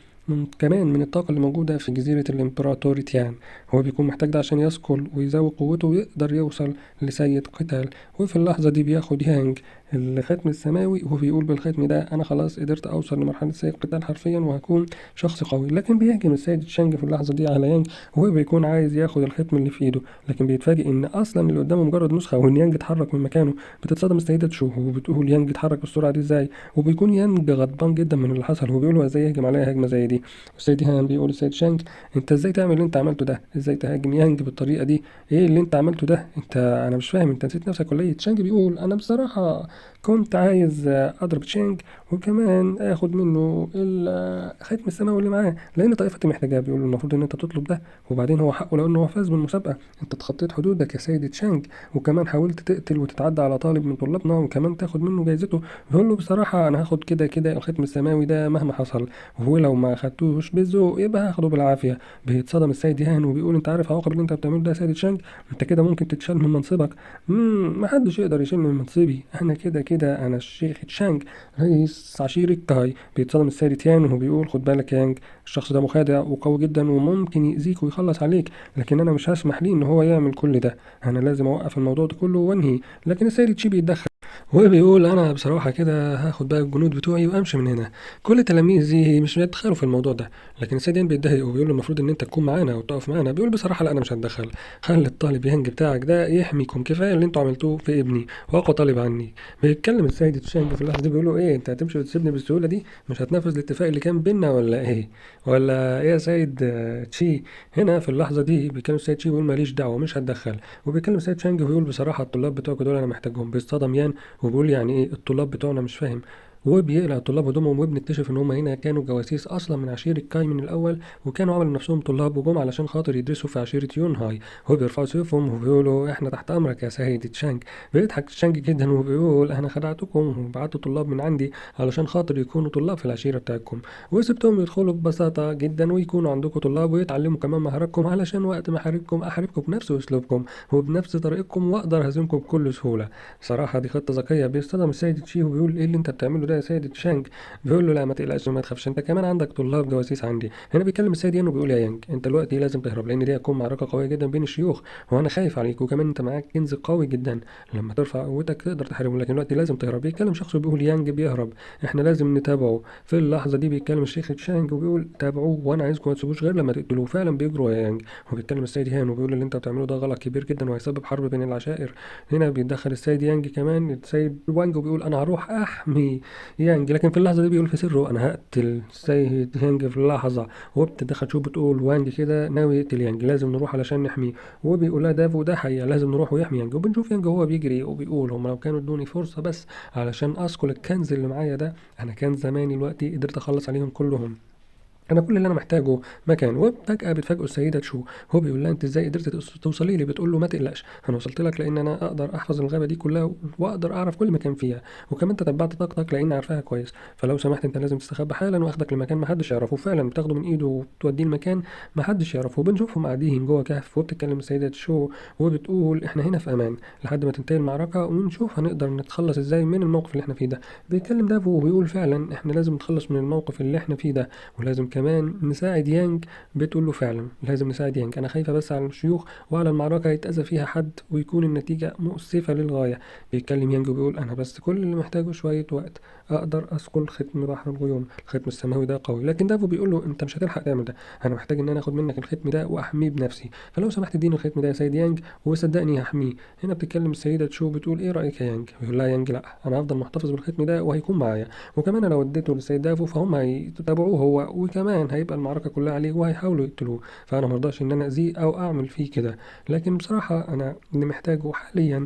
كمان من الطاقة اللي موجودة في جزيرة الإمبراطور تيان. هو بيكون محتاج ده عشان يثقل ويزود قوته ويقدر يوصل لسيد قتال. وفي اللحظة دي بياخد يانج الختم السماوي وهو بيقول بالختم ده أنا خلاص قدرت أوصل لمرحلة سيد قتال حرفيا وهكون شخص قوي. لكن بيهجم السيد تشانج في اللحظة دي على يانج وهو بيكون عايز ياخد الختم اللي في إيده، لكن بيتفاجئ إن أصلا اللي قدامه مجرد نسخة وإن يانج اتحرك من مكانه. بتتصدم السيدة تشو وبتقول يانج اتحرك بالسرعة دي إزاي، وبيكون يانج غضبان جدا من اللي حصل وبيقول له إزاي يهجم عليا هجمة زي دي. والسيد هان بيقول السيد شانج انت ازاي تعمل اللي انت عملته ده، ازاي تهاجم يانج بالطريقه دي، ايه اللي انت عملته ده، انا مش فاهم، انت نسيت نفسك ولا ايه؟ شانج بيقول انا بصراحه كنت عايز اضرب تشانج وكمان اخد منه الختم السماوي اللي معاه لان طائفتي محتاجاه. بيقول له المفروض ان انت تطلب ده، وبعدين هو حقه لانه هو فاز بالمسابقه، انت تخطيت حدودك يا سيد تشانج وكمان حاولت تقتل وتتعدى على طالب من طلابنا وكمان تاخد منه جايزته. بيقول له بصراحه انا هاخد كده كده الختم السماوي ده مهما حصل، وهو لو ما خدتوش بالذوق يبقى هاخده بالعافيه. بيتصدم السيد يهان وبيقول انت عارف عواقب اللي انت بتعمله ده يا سيد تشانج، انت كده ممكن تتشال من منصبك. محدش يقدر يشيلني من منصبي، انا كده كده انا الشيخ تشانج رئيس عشيرة كاي. بيتصدم السيد تيان وهو بيقول خد بالك يا يانج، الشخص ده مخادع وقوي جدا وممكن يأذيك ويخلص عليك، لكن انا مش هسمح ليه ان هو يعمل كل ده، انا لازم اوقف الموضوع ده كله وانهي. لكن السيد تشي بيتدخل وبيقول انا بصراحه كده هاخد بقى الجنود بتوعي وامشي من هنا، كل تلاميذي مش بيتدخلوا في الموضوع ده. لكن السيد يان بيتضايق وبيقول له المفروض ان انت تكون معانا وتقف معانا. بيقول بصراحه لا انا مش هتدخل، خلي الطالب يانج بتاعك ده يحميكم، كفايه اللي انتوا عملتوه في ابني واقوى طالب عني. بيتكلم السيد تشانج في اللحظه دي بيقول له ايه انت هتمشي وتسيبني بالسهوله دي، مش هتنفذ الاتفاق اللي كان بينا ولا ايه، ولا ايه يا سيد تشي؟ هنا في اللحظه دي بيتكلم السيد تشي بيقول ماليش دعوه مش هتدخل. وبيتكلم السيد تشانج وبيقول بصراحه الطلاب بتوعك دول انا محتاجهم. بيصطدم يان وبيقول يعني ايه الطلاب بتوعنا مش فاهم، وبيقلع الطلاب هدومهم وبنكتشف ان هم هنا كانوا جواسيس اصلا من عشيره كاي من الاول، وكانوا عملوا نفسهم طلاب وجم علشان خاطر يدرسوا في عشيره يون هاي. هو بيرفعوا سيوفهم وبيقولوا احنا تحت امرك يا سيد تشانج. بيضحك تشانج جدا وبيقول انا خدعتكم وبعت طلاب من عندي علشان خاطر يكونوا طلاب في العشيره بتاعتكم، وسبتهم يدخلوا ببساطه جدا ويكونوا عندكم طلاب ويتعلموا كمان مهاراتكم علشان وقت ما احاربكم بنفس اسلوبكم وبنفس طريقتكم واقدر اهزمكم بكل سهوله. صراحة دي خطة ذكية. بيصطدم السيد تشي وبيقول ايه اللي انت بتعمله ده يا سيد تشانج؟ بيقول له لا ما تقلقش ما تخافش انت كمان عندك طلاب جواسيس عندي. هنا بيكلم السيد يان وبيقول يا يانج انت دلوقتي لازم تهرب لان دي هتكون معركة قوية جدا بين الشيوخ وانا خايف عليك، وكمان انت معاك كنز قوي جدا لما ترفع قوتك تقدر تحاربهم، لكن دلوقتي لازم تهرب. بيتكلم شخص وبيقول يانج بيهرب احنا لازم نتابعه. في اللحظة دي بيتكلم الشيخ تشانج وبيقول تابعوه وانا عايزكم ما تسيبوش غير لما تقتلوه. فعلا بيجروا يا يانج. وبيتكلم السيد يان وبيقول اللي انت بتعمله ده غلط كبير جدا وهيسبب حرب بين العشائر. هنا بيتدخل السيد يانج كمان السيد وانج وبيقول انا هروح احمي يانج، لكن في اللحظه دي بيقول في سره انا هقتل السيد يانج في اللحظه. وبتتدخل شو بتقول وانج كده ناوي يقتل يانج لازم نروح علشان نحميه. وبيقول لها دافو ده حقيقه لازم نروح ويحمي يانج. وبنشوف يانج وهو بيجري وبيقول هم لو كانوا ادوني فرصه بس علشان اسكل الكنز اللي معايا ده انا كان زماني دلوقتي قدرت اخلص عليهم كلهم، انا كل اللي انا محتاجه مكان. وفجاه بتفاجئه السيده تشو هو بيقول لها انت ازاي قدرت توصلي لي؟ بتقول له ما تقلقش انا وصلت لك لان انا اقدر احفظ الغابه دي كلها واقدر اعرف كل مكان فيها، وكمان تتبعت طاقتك لان عارفاها كويس، فلو سمحت انت لازم تستخبى حالا واخدك لمكان ما حدش يعرفه. فعلا بتاخده من ايده وتوديه لمكان ما حدش يعرفه. وبنشوفهم قاعدين جوه كهف وبتتكلم السيده تشو وبتقول احنا هنا في امان لحد ما تنتهي المعركه ونشوف هنقدر نتخلص ازاي من الموقف اللي احنا فيه ده. بيتكلم دافو وبيقول فعلا احنا لازم نتخلص من الموقف اللي احنا فيه ده ولازم كمان نساعد يانج. بتقول له فعلا لازم نساعد يانج انا خايفه بس على الشيوخ وعلى المعركه يتاذى فيها حد ويكون النتيجه مؤسفه للغايه. بيتكلم يانج وبيقول انا بس كل اللي محتاجه شويه وقت اقدر اثقل ختم بحر الغيوم، الختم السماوي ده قوي. لكن دافو بيقول له انت مش هتلحق تعمل ده، انا محتاج ان انا اخد منك الختم ده واحميه بنفسي، فلو سمحت اديني الختم ده يا سيد يانج وصدقني هحميه. هنا بتتكلم السيده تشو بتقول ايه رايك يا يانج؟ بيقول لها يانج لا انا هفضل محتفظ بالختم ده وهيكون معايا، وكمان انا وديته للسيد دافو فهم هيتابعوه هو وكمان هيبقى المعركه كلها عليه وهيحاولوا يقتلوه، فانا مرضاش ان انا اذيه او اعمل فيه كده. لكن بصراحه انا اللي محتاجه حاليا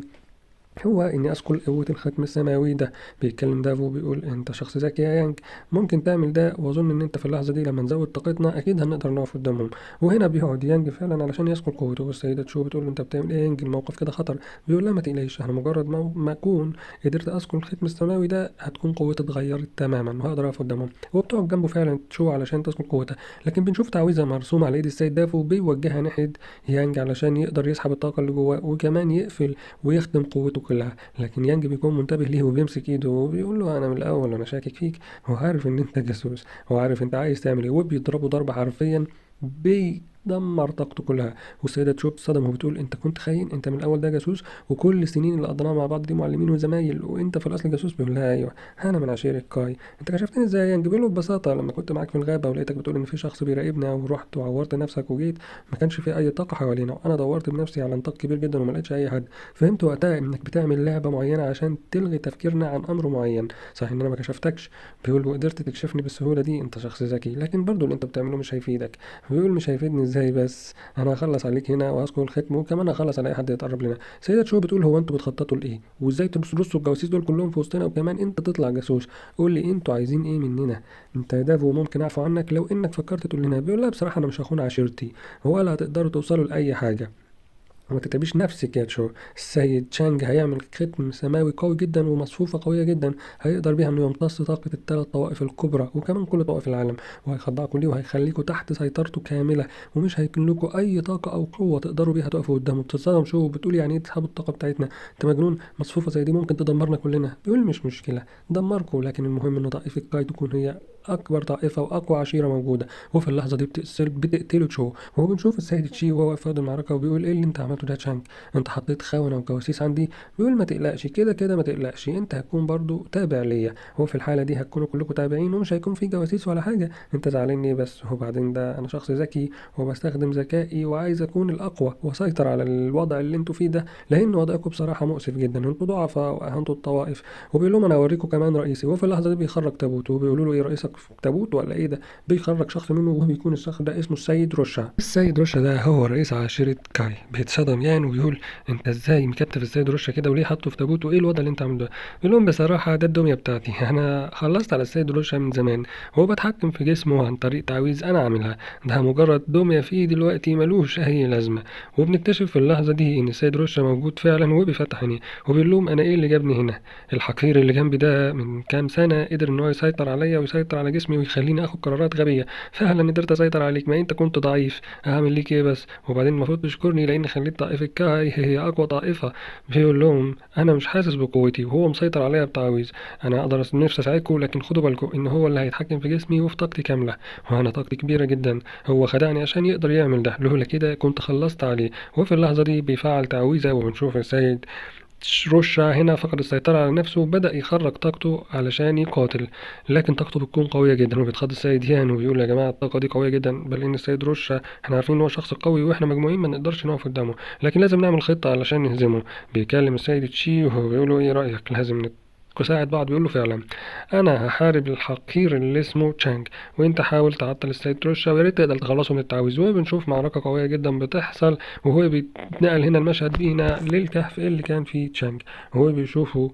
هو إني أثقل قوة الختم السماوي ده. بيتكلم دافو وبيقول أنت شخص ذكي يا يانج، ممكن تعمل ده، وأظن إن أنت في اللحظة دي لما نزود طاقتنا أكيد هنقدر نقف قدامهم. وهنا بيقعد يانج فعلا علشان يثقل قوته، والسيدة تشو بتقول له أنت بتعمل إيه يا يانج، الموقف كده خطر. بيقول لها ما تقلقيش، أنا مجرد ما أكون قدرت أثقل الختم السماوي ده هتكون قوتي اتغيرت تماما وهقدر أقف قدامهم. وبتقعد جنبه فعلا تشو علشان تثقل قوتها، لكن بنشوف تعويذة مرسومة على إيد السيد دافو بيوجهها ناحية يانج علشان يقدر يسحب الطاقة اللي جواه وكمان يقفل ويختم قوته كلها. لكن يانج بيكون منتبه ليه وبيمسك ايده وبيقول له انا من الاول وانا شاكك فيك، هو عارف ان انت جاسوس، هو عارف انت عايز تعمل ايه، وبيضربه ضربة حرفيا بيدمر طاقته كلها. والسيدة تشوب صدم وبتقول انت كنت خاين، انت من الاول ده جاسوس، وكل السنين اللي قضيناها مع بعض دي معلمين وزمايل، وانت في الاصل جاسوس. بيقول لها ايوه انا من عشيرة كاي. انت كشفتني ازاي يا يانج؟ بيقول له ببساطة لما كنت معاك في الغابة ولقيتك بتقول ان في شخص بيراقبنا ورحت وعورت نفسك وجيت، ما كانش في اي طاقة حوالينا، وانا دورت بنفسي على نطاق كبير جدا وما لقيتش اي حد. فهمت وقتها انك بتعمل لعبة معينة عشان تلغي تفكيرنا عن امر معين. صحيح ان انا ما كشفتكش، بيقول وقدرت تكشفني بالسهولة دي، انت شخص ذكي، لكن برضو اللي انت بتعمله مش هيفيدك. بيقول مش هيفيدني ازاي بس، انا هخلص عليك هنا وهسكن الختم وكمان هخلص على اي حد يتقرب لنا. سيدة شو بتقول هو انتوا بتخططوا لايه، وازاي ترصوا الجواسيس دول كلهم في وسطنا وكمان انت تطلع جاسوس؟ قول لي انتوا عايزين ايه مننا؟ انت يا دافو ممكن اعفو عنك لو انك فكرت تقول لنا. بيقول لا بصراحة انا مش هخون عشيرتي، ولا هتقدروا توصلوا لاي حاجة. وما تتعبيش نفسك يا تشو، السيد تشانج هيعمل ختم سماوي قوي جدا ومصفوفة قوية جدا هيقدر بيها انه يمتص طاقة الثلاث طوائف الكبرى وكمان كل طوائف العالم، وهيخضعكم ليه وهيخليكم تحت سيطرته كاملة، ومش هيكون لكم اي طاقة او قوة تقدروا بيها تقفوا قدامه. بتتصدم شو بتقول يعني ايه تسحبوا الطاقة بتاعتنا؟ انت مجنون، مصفوفة زي دي ممكن تدمرنا كلنا. بيقول مش مشكلة دمركم، لكن المهم ان طائفة كاي تكون هي اكبر طائفة واقوى عشيرة موجودة. وفي اللحظة دي بتقتلوا تشو. وهو بنشوف السيد تشي وهو واقف في أرض المعركة وبيقول ايه اللي انت عملته ده يا تشانج، انت حطيت خونة وجواسيس عندي. بيقول ما تقلقش، كده كده ما تقلقش، انت هتكون برضو تابع ليا، هو في الحالة دي هتكونوا كلكم تابعين ومش هيكون في جواسيس ولا حاجة. انت زعلان ليه بس؟ وبعدين ده انا شخص ذكي وبستخدم ذكائي وعايز اكون الاقوى واسيطر على الوضع اللي انتوا فيه ده، لان وضعكم بصراحة مؤسف جدا، انتوا ضعفاء واهنتوا الطوائف. وبيقول لهم انا اوريكم كمان رئيسي. وفي اللحظة دي بيخرج تابوت وبيقولوا له ايه رئيسك في تابوت ولا ايه ده؟ بيخرج شخص منه وهو بيكون الشخص ده اسمه السيد روشا. السيد روشا ده هو رئيس عشيرة كاي. بيتصدم يعني وبيقول انت ازاي مكتف السيد روشا كده وليه حاطه في تابوت وايه الوضع اللي انت عامله ده؟ بيقول لهم بصراحه ده الدميه بتاعتي انا خلصت على السيد روشا من زمان، هو بتحكم في جسمه عن طريق تعويذ انا عاملها، ده مجرد دميه فيه دلوقتي ملوش اي لازمه. وبنكتشف في اللحظه دي ان السيد روشا موجود فعلا وبيفتح عينيه وبيقول لهم انا ايه اللي جابني هنا؟ الحقير اللي جنبي ده من كام سنه قدر ان هو يسيطر عليا ويسيطر على جسمي ويخليني اخد قرارات غبيه، فعلا قدرت اسيطر عليك، ما انت كنت ضعيف، اعمل ليك ايه بس؟ وبعدين المفروض تشكرني لان خليت طائفه كاي هي اقوى طائفه. بيقول لهم انا مش حاسس بقوتي وهو مسيطر عليا بتعويذ، انا اقدر نفسي اساعدكم لكن خدوا بالكم ان هو اللي هيتحكم في جسمي وفي طاقتي كامله، وانا طاقتي كبيره جدا، هو خدعني عشان يقدر يعمل ده، لولا كده كنت خلصت عليه. وفي اللحظه دي بيفعل تعويذه وبنشوف السيد روشا هنا فقد السيطرة على نفسه وبدأ يخرج طاقته علشان يقاتل، لكن طاقته بتكون قوية جدا وبيتخض السيد هيان وبيقول يا جماعة الطاقة دي قوية جدا، بل إن السيد روشا احنا عارفين إن هو شخص قوي وإحنا مجموعين ما نقدرش نقف قدامه، لكن لازم نعمل خطة علشان نهزمه. بيكلم السيد تشي وهو بيقول له إيه رأيك لازم نساعد بعض. بيقول له فعلا انا هحارب الحقير اللي اسمه تشانج وانت حاول تعطل السيد روشا ويا ريت تقدر تخلصه من التعويذ. وبنشوف معركة قوية جدا بتحصل وهو بيتنقل هنا المشهد بينا للكهف اللي كان فيه تشانج وهو بيشوفه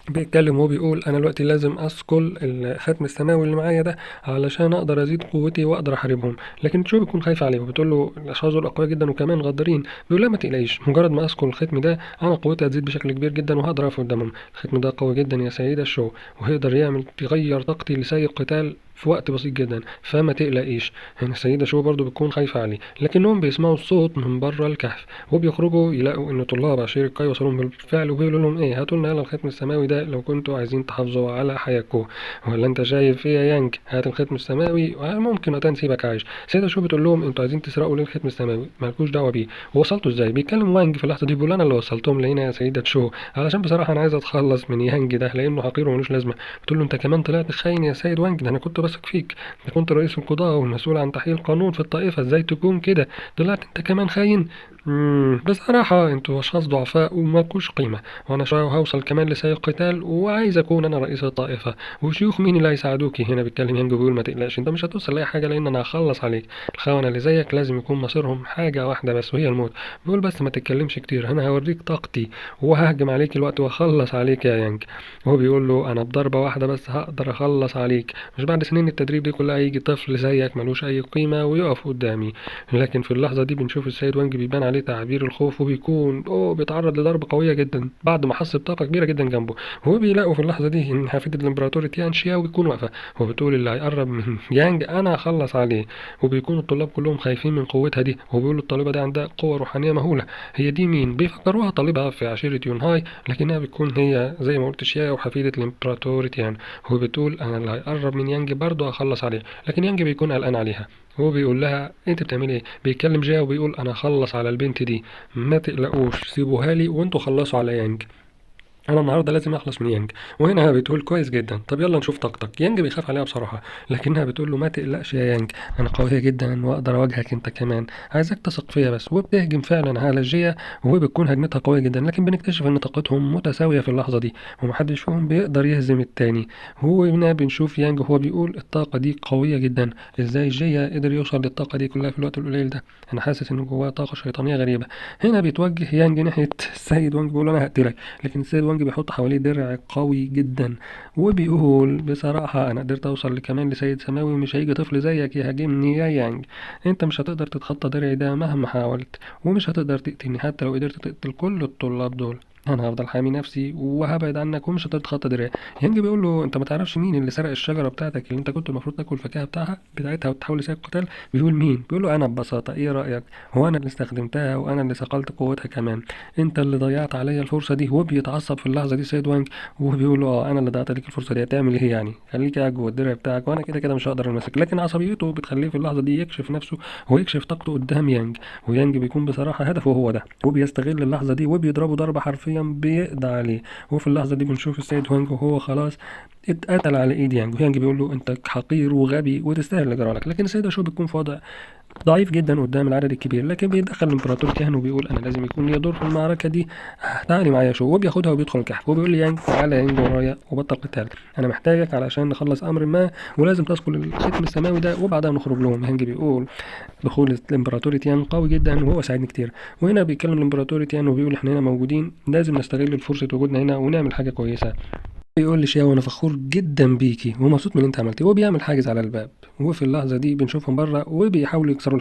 بيتكلم وهو بيقول انا دلوقتي لازم اثقل الختم السماوي اللي معايا ده علشان اقدر ازيد قوتي واقدر احاربهم. لكن تشو بيكون خايف عليه وبتقول له الاشخاص دول اقوياء جدا وكمان غدارين. بيقول لها ما تقلقيش، مجرد ما اثقل الختم ده انا قوتي هتزيد بشكل كبير جدا وهقدر اقف قدامهم. الختم ده قوي جدا يا سيدة شو وهيقدر يغير طاقتي لسيء قتال في وقت بسيط جدا، فما تقلقيش. هنا السيدة شو برضو بتكون خايفة عليه، لكنهم بيسمعوا الصوت من بره الكهف وبيخرجوا يلاقوا ان طلاب عشيرة كاي وصلوا بالفعل وبيقولوا لهم ايه هاتوا لنا يلا الختم السماوي ده لو كنتوا عايزين تحافظوا على حياتكم. ولا انت شايف ايه يا يانج؟ هات الختم السماوي وممكن وقتها نسيبك عايش. سيدة شو بتقول لهم انتوا عايزين تسرقوا ليه الختم السماوي؟ مالكوش دعوه بيه. ووصلتوا ازاي؟ بيتكلم وانج في اللحظه دي بيقول انا اللي وصلتهم لهنا يا سيدة شو علشان بصراحه انا عايز اتخلص من يانج ده لانه حقير وملوش لازمه. بتقول له انت كمان طلعت خاين يا سيد وانج، ده انا كنت بثق فيك، انت كنت رئيس القضاء والمسؤول عن تحقيق القانون في الطائفه، ازاي تكون كده؟ طلعت انت كمان خاين. بصراحة انتوا أشخاص ضعفاء ومالكوش قيمة، وأنا شوية وهوصل كمان لسيد قتال وعايز أكون أنا رئيس الطائفة، وشيوخ مين اللي هيساعدوكي؟ هنا بيتكلم يانجو بيقول ما تقلقش أنت مش هتوصل لأي حاجة لأن أنا هخلص عليك، الخونة اللي زيك لازم يكون مصيرهم حاجة واحدة بس وهي الموت. بيقول بس ما تتكلمش كتير أنا هوريك طاقتي وههجم عليك الوقت وأخلص عليك يا يانج. وهو بيقول له أنا بضربة واحدة بس هقدر أخلص عليك، مش بعد سنين التدريب دي كلها يجي طفل زيك ملوش أي قيمة ويقف قدامي. لكن في اللحظة دي بنشوف السيد وانج بيبان عليه تعبير الخوف وبيكون بيتعرض لضربة قوية جدا بعد ما حس بطاقة كبيرة جدا جنبه. هو بيلاقوا في اللحظة دي إن حفيدة الإمبراطور تيان شياو بتكون واقفة وبتقول اللي هيقرب من يانج أنا هخلص عليه. وبيكون الطلاب كلهم خايفين من قوتها دي وبيقولوا الطالبة دي عندها قوة روحانية مهولة. هي دي مين؟ بيفكروها طالبة في عشيرة يونهاي لكنها بتكون هي زي ما قلت شياو وحفيدة الإمبراطور تيان. هو بتقول أنا اللي هيقرب من يانج برضه هخلص عليه، لكن يانج بيكون قلقان عليها. هو بيقول لها انت بتعملي ايه؟ بيتكلم جاي وبيقول انا هخلص على البنت دي، ما تقلقوش سيبوها لي وانتوا خلصوا على يانج، انا النهارده لازم اخلص من يانج. وهنا بتقول كويس جدا طب يلا نشوف طاقتك. يانج بيخاف عليها بصراحه لكنها بتقول له ما تقلقش يا يانج انا قويه جدا واقدر اواجهك انت كمان، عايزك تثق فيا بس. وبتهجم فعلا على جيا وبتكون هجمتها قويه جدا لكن بنكتشف ان طاقتهم متساويه في اللحظه دي ومحدش فيهم بيقدر يهزم التاني. هو هنا بنشوف يانج وهو بيقول الطاقه دي قويه جدا، ازاي جيا قدر يوصل للطاقه دي كلها في الوقت القليل ده؟ انا حاسس ان جواه طاقه شيطانيه غريبه. هنا بيتوجه يانج ناحيه السيد وانج بيقول انا هقتلك، لكن السيد وانج بيحط حواليه درع قوي جدا وبيقول بصراحة أنا قدرت أوصل كمان لسيد سماوي ومش هيجي طفل زيك يهاجمني يا يانج. أنت مش هتقدر تتخطى درعي ده مهما حاولت ومش هتقدر تقتلني حتى لو قدرت تقتل كل الطلاب دول، انا هفضل حامي نفسي وهبعد عنك ومش هتقدر تتخطى دراعي. يانج بيقول له انت ما تعرفش مين اللي سرق الشجره بتاعتك اللي انت كنت المفروض تاكل الفاكهه بتاعتها وتحول لسيد قتال؟ بيقول مين؟ بيقول له انا ببساطه ايه رايك؟ هو انا اللي استخدمتها وانا اللي صقلت قوتها كمان، انت اللي ضيعت عليا الفرصه دي. وبيتعصب في اللحظه دي سيد وانج وبيقول له انا اللي ضيعت عليك الفرصه دي، هتعمل ايه يعني؟ خليك قاعد جوه الدرع بتاعك وانا كده كده مش هقدر امسك. لكن عصبيته بتخليه في اللحظه دي يكشف نفسه ويكشف طاقته قدام يانج. ويانج بيكون بصراحه هدفه هو ده وبيستغل اللحظه دي وبيضربه ضربه حرفيا بيقضي عليه. وفي اللحظه دي بنشوف السيد وانج وهو خلاص اتقتل على ايد يانج ويانج بيقول له انت حقير وغبي وتستاهل اللي جرالك. لكن السيد شو بيكون في وضع ضعيف جدا قدام العدد الكبير لكن بيتدخل الامبراطور كهن وبيقول انا لازم يكون لي دور في المعركه دي، تعالي معايا شو. وبياخدها وبيدخل الكهف وبيقول لي يانج تعالى يانج ورايا وبطل قتال، انا محتاجك علشان نخلص امر ما ولازم تدخل الختم السماوي ده وبعدها نخرج لهم. يانج بيقول دخول الامبراطور تيان قوي جدا وهو ساعدني كتير. وهنا بيتكلم الامبراطور تيان وبيقول احنا هنا موجودين لازم نستغل فرصه وجودنا هنا ونعمل حاجه كويسه. بيقول لي شيا وانا فخور جدا بيكي ومبسوط من اللي انت عملتيه وبيعمل حاجز على الباب. وفي اللحظه دي بنشوفهم بره وبيحاولوا يكسروا